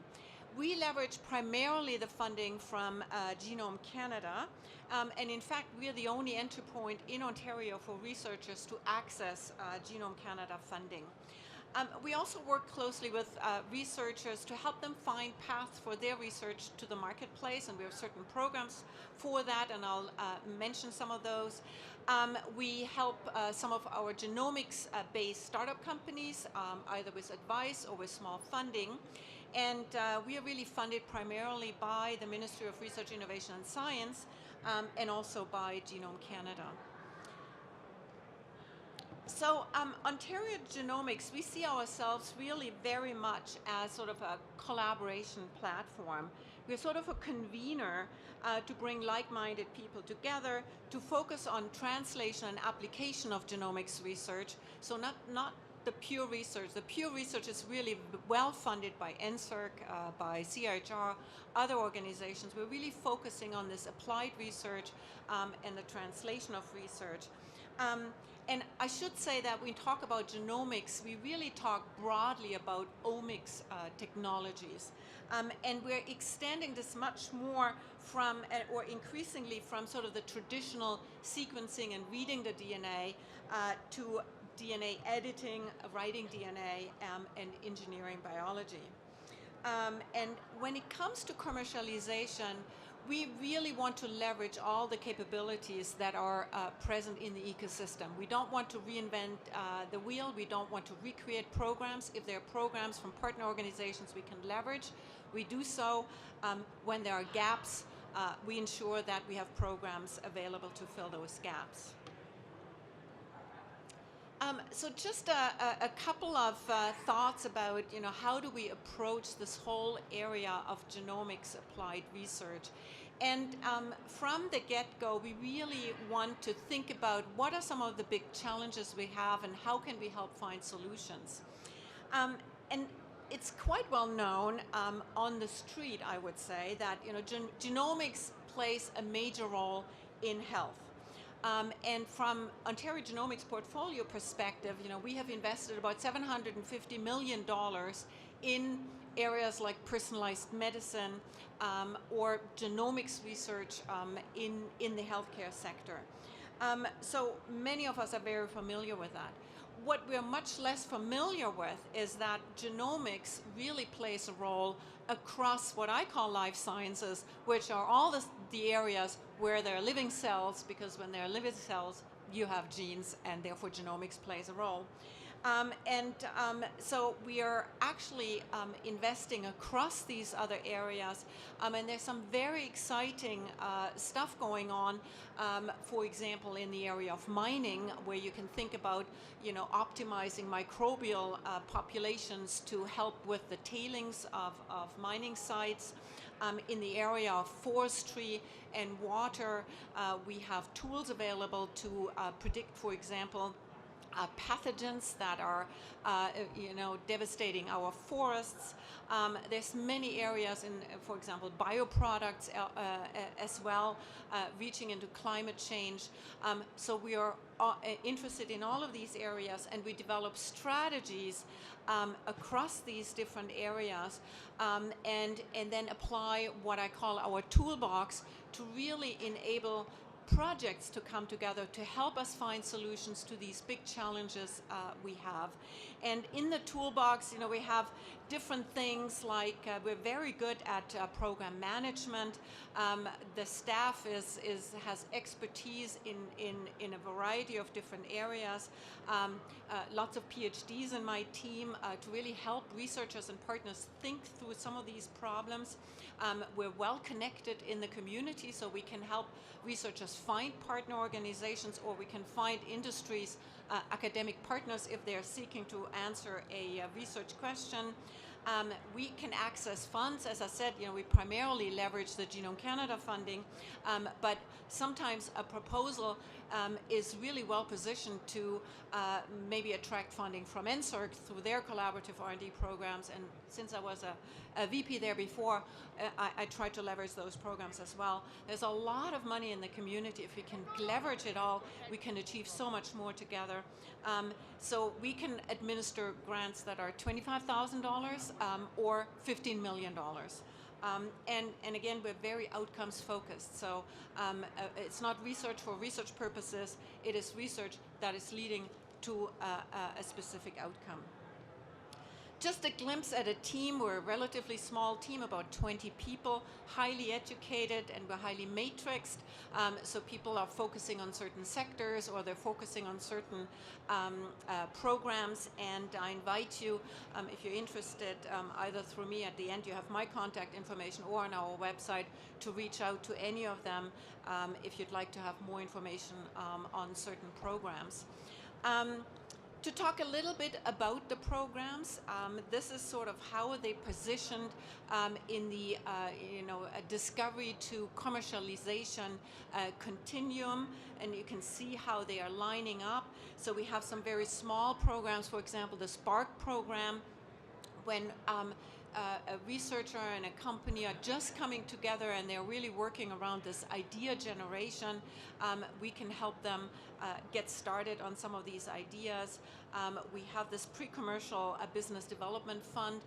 We leverage primarily the funding from Genome Canada, and in fact we're the only entry point in Ontario for researchers to access Genome Canada funding. We also work closely with researchers to help them find paths for their research to the marketplace, and we have certain programs for that, and I'll mention some of those. We help some of our genomics-based startup companies, either with advice or with small funding. And we are really funded primarily by the Ministry of Research, Innovation and Science, and also by Genome Canada. So Ontario Genomics, we see ourselves really very much as sort of a collaboration platform. We're sort of a convener to bring like-minded people together to focus on translation and application of genomics research. So not the pure research. The pure research is really well funded by NSERC, by CIHR, other organizations. We're really focusing on this applied research and the translation of research. And I should say that when we talk about genomics, we really talk broadly about omics technologies. And we're extending this much more from, or increasingly from sort of the traditional sequencing and reading the DNA to DNA editing, writing DNA, and engineering biology. And when it comes to commercialization, we really want to leverage all the capabilities that are present in the ecosystem. We don't want to reinvent the wheel. We don't want to recreate programs. If there are programs from partner organizations we can leverage, we do so. When there are gaps, we ensure that we have programs available to fill those gaps. So just a couple of thoughts about, how do we approach this whole area of genomics applied research. And from the get-go, we really want to think about what are some of the big challenges we have and how can we help find solutions. And it's quite well known on the street, I would say, that genomics plays a major role in health. And from Ontario Genomics portfolio perspective, we have invested about $750 million in areas like personalized medicine or genomics research in the healthcare sector. So many of us are very familiar with that. What we're much less familiar with is that genomics really plays a role across what I call life sciences, which are all the areas where there are living cells, because when there are living cells, you have genes, and therefore genomics plays a role. So we are actually investing across these other areas, and there's some very exciting stuff going on, for example, in the area of mining, where you can think about, optimizing microbial populations to help with the tailings of mining sites. In the area of forestry and water, we have tools available to predict, for example, pathogens that are, devastating our forests. There's many areas in, for example, bioproducts as well, reaching into climate change. So we are interested in all of these areas, and we develop strategies across these different areas, and then apply what I call our toolbox to really enable projects to come together to help us find solutions to these big challenges we have. And in the toolbox, we have different things like we're very good at program management. The staff has expertise in a variety of different areas. Lots of PhDs in my team to really help researchers and partners think through some of these problems. We're well connected in the community, so we can help researchers find partner organizations, or we can find industries, academic partners, if they're seeking to answer a research question. We can access funds. As I said, we primarily leverage the Genome Canada funding, but sometimes a proposal is really well positioned to maybe attract funding from NSERC through their collaborative R&D programs. And since I was a VP there before, I tried to leverage those programs as well. There's a lot of money in the community. If we can leverage it all, we can achieve so much more together. So we can administer grants that are $25,000 or $15 million. And again, we're very outcomes focused. So it's not research for research purposes. It is research that is leading to a specific outcome. Just a glimpse at a team. We're a relatively small team, about 20 people, highly educated, and we're highly matrixed. So people are focusing on certain sectors, or they're focusing on certain programs. And I invite you, if you're interested, either through me at the end, you have my contact information, or on our website, to reach out to any of them if you'd like to have more information on certain programs. To talk a little bit about the programs, this is sort of how they positioned in the discovery to commercialization continuum, and you can see how they are lining up. So we have some very small programs, for example, the Spark program, when a researcher and a company are just coming together and they're really working around this idea generation, we can help them get started on some of these ideas. We have this pre-commercial business development fund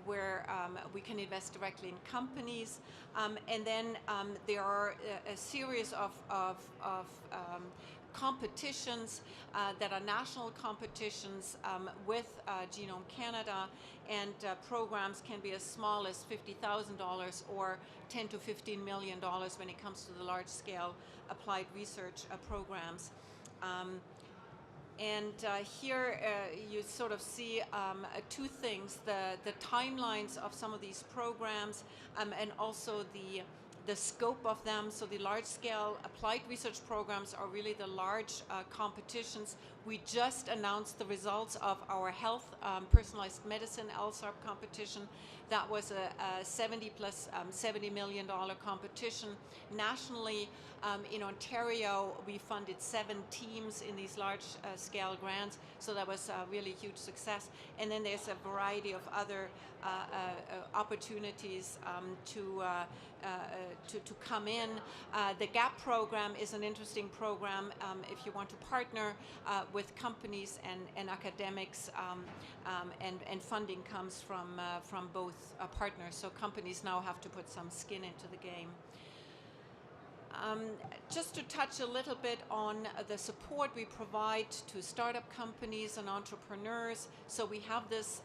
where we can invest directly in companies. And then there are a series of competitions that are national competitions with Genome Canada, and programs can be as small as $50,000 or $10 to $15 million when it comes to the large-scale applied research programs. Here you sort of see two things, the timelines of some of these programs and also the scope of them. So the large-scale applied research programs are really the large competitions. We just announced the results of our health personalized medicine LSARP competition. That was a $70 plus $70 million competition. Nationally, in Ontario, we funded 7 teams in these large-scale grants, so that was a really huge success. And then there's a variety of other opportunities to come in. The GAP program is an interesting program if you want to partner with companies and academics, and funding comes from both partners. So companies now have to put some skin into the game. Just to touch a little bit on the support we provide to startup companies and entrepreneurs. So we have this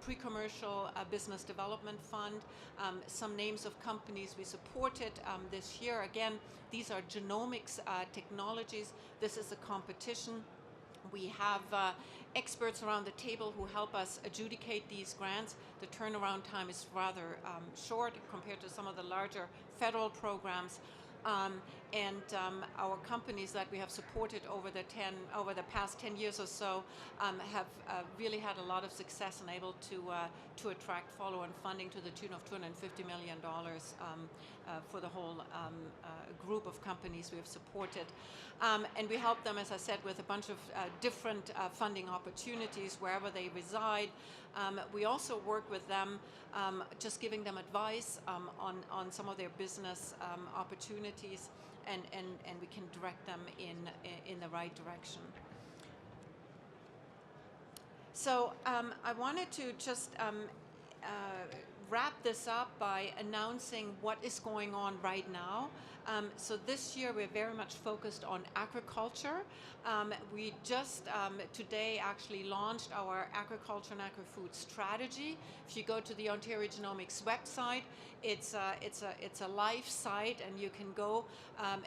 pre-commercial business development fund, some names of companies we supported this year. Again, these are genomics technologies. This is a competition. We have experts around the table who help us adjudicate these grants. The turnaround time is rather short compared to some of the larger federal programs. Our companies that we have supported over the past 10 years or so have really had a lot of success and able to attract follow-on funding to the tune of $250 million for the whole group of companies we have supported. And we help them, as I said, with a bunch of different funding opportunities wherever they reside. We also work with them, just giving them advice on some of their business opportunities, and we can direct them in the right direction. So I wanted to just wrap this up by announcing what is going on right now. So this year we're very much focused on agriculture. We just today actually launched our agriculture and agri-food strategy. If you go to the Ontario Genomics website, it's a live site, and you can go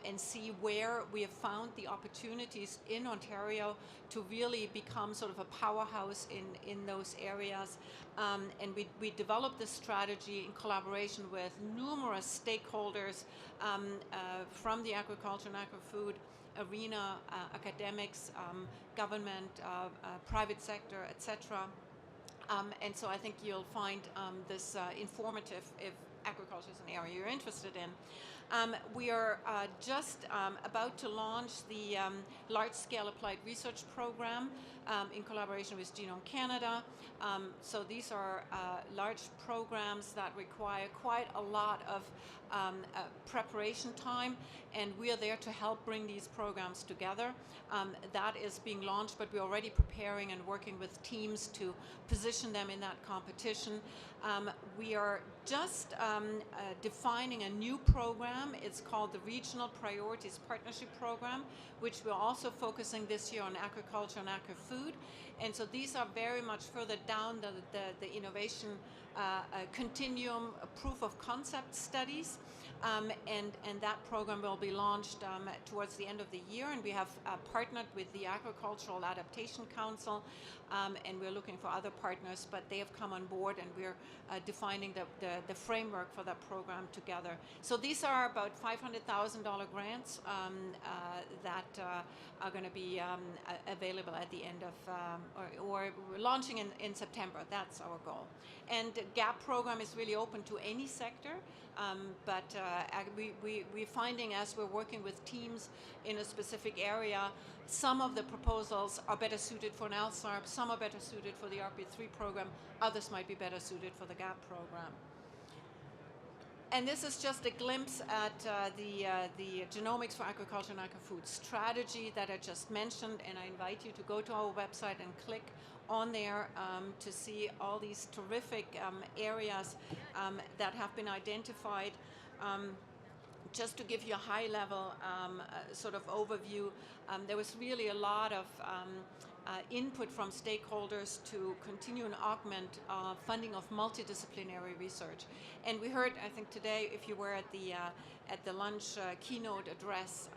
and see where we have found the opportunities in Ontario to really become sort of a powerhouse in those areas. And we developed this strategy in collaboration with numerous stakeholders from the agriculture and agri-food arena, academics, government, private sector, etc. And so I think you'll find this informative if agriculture is an area you're interested in. We are just about to launch the large-scale applied research program in collaboration with Genome Canada. So these are large programs that require quite a lot of preparation time, and we are there to help bring these programs together. That is being launched, but we're already preparing and working with teams to position them in that competition. We are just defining a new program. It's called the Regional Priorities Partnership Program, which we're also focusing this year on agriculture and agri-food. And so these are very much further down the innovation continuum, proof of concept studies. And that program will be launched towards the end of the year, and we have partnered with the Agricultural Adaptation Council, and we're looking for other partners, but they have come on board, and we're defining the framework for that program together. So these are about $500,000 grants that are going to be available at the end of, or launching in September. That's our goal. And GAP program is really open to any sector, but we're finding as we're working with teams in a specific area, some of the proposals are better suited for an LSARP, some are better suited for the RP3 program, others might be better suited for the GAP program. And this is just a glimpse at the Genomics for Agriculture and Agri-Food strategy that I just mentioned, and I invite you to go to our website and click on there to see all these terrific areas that have been identified. Just to give you a high-level sort of overview, there was really a lot of input from stakeholders to continue and augment funding of multidisciplinary research. And we heard, I think today, if you were at the lunch keynote address,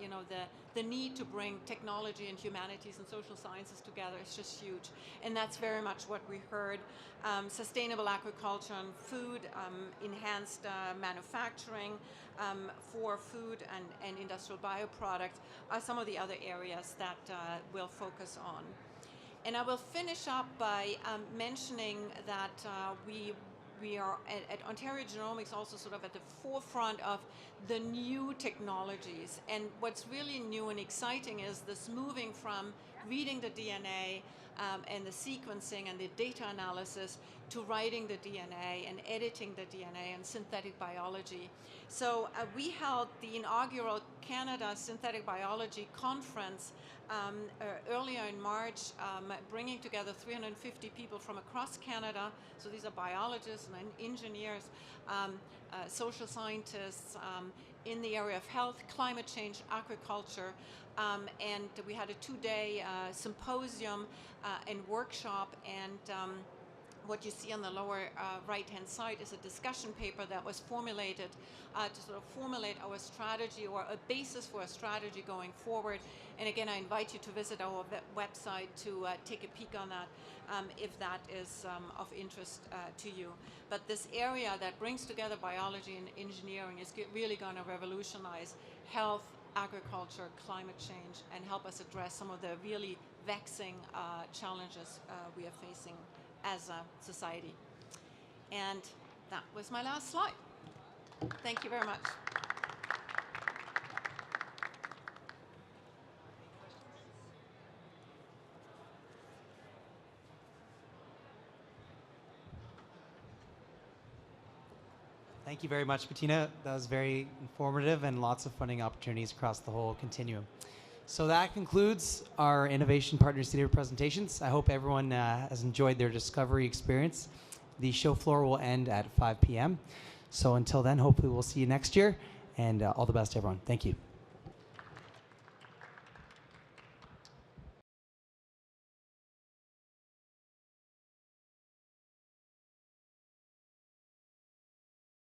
you know, the need to bring technology and humanities and social sciences together is just huge. And that's very much what we heard. Sustainable agriculture and food, enhanced manufacturing for food and industrial bioproducts are some of the other areas that we'll focus on. And I will finish up by mentioning that we are at Ontario Genomics also sort of at the forefront of the new technologies. And what's really new and exciting is this moving from reading the DNA and the sequencing and the data analysis to writing the DNA and editing the DNA and synthetic biology. So we held the inaugural Canada Synthetic Biology Conference earlier in March, bringing together 350 people from across Canada. So these are biologists and engineers, social scientists in the area of health, climate change, agriculture, and we had a two-day symposium and workshop, and what you see on the lower right-hand side is a discussion paper that was formulated to sort of formulate our strategy or a basis for a strategy going forward. And again, I invite you to visit our website to take a peek on that if that is of interest to you. But this area that brings together biology and engineering is really going to revolutionize health, agriculture, climate change, and help us address some of the really vexing challenges we are facing as a society. And that was my last slide. Thank you very much. Thank you very much, Bettina. That was very informative and lots of funding opportunities across the whole continuum. So that concludes our Innovation Partners Theater presentations. I hope everyone has enjoyed their discovery experience. The show floor will end at 5 p.m. So until then, hopefully we'll see you next year, and all the best, everyone. Thank you.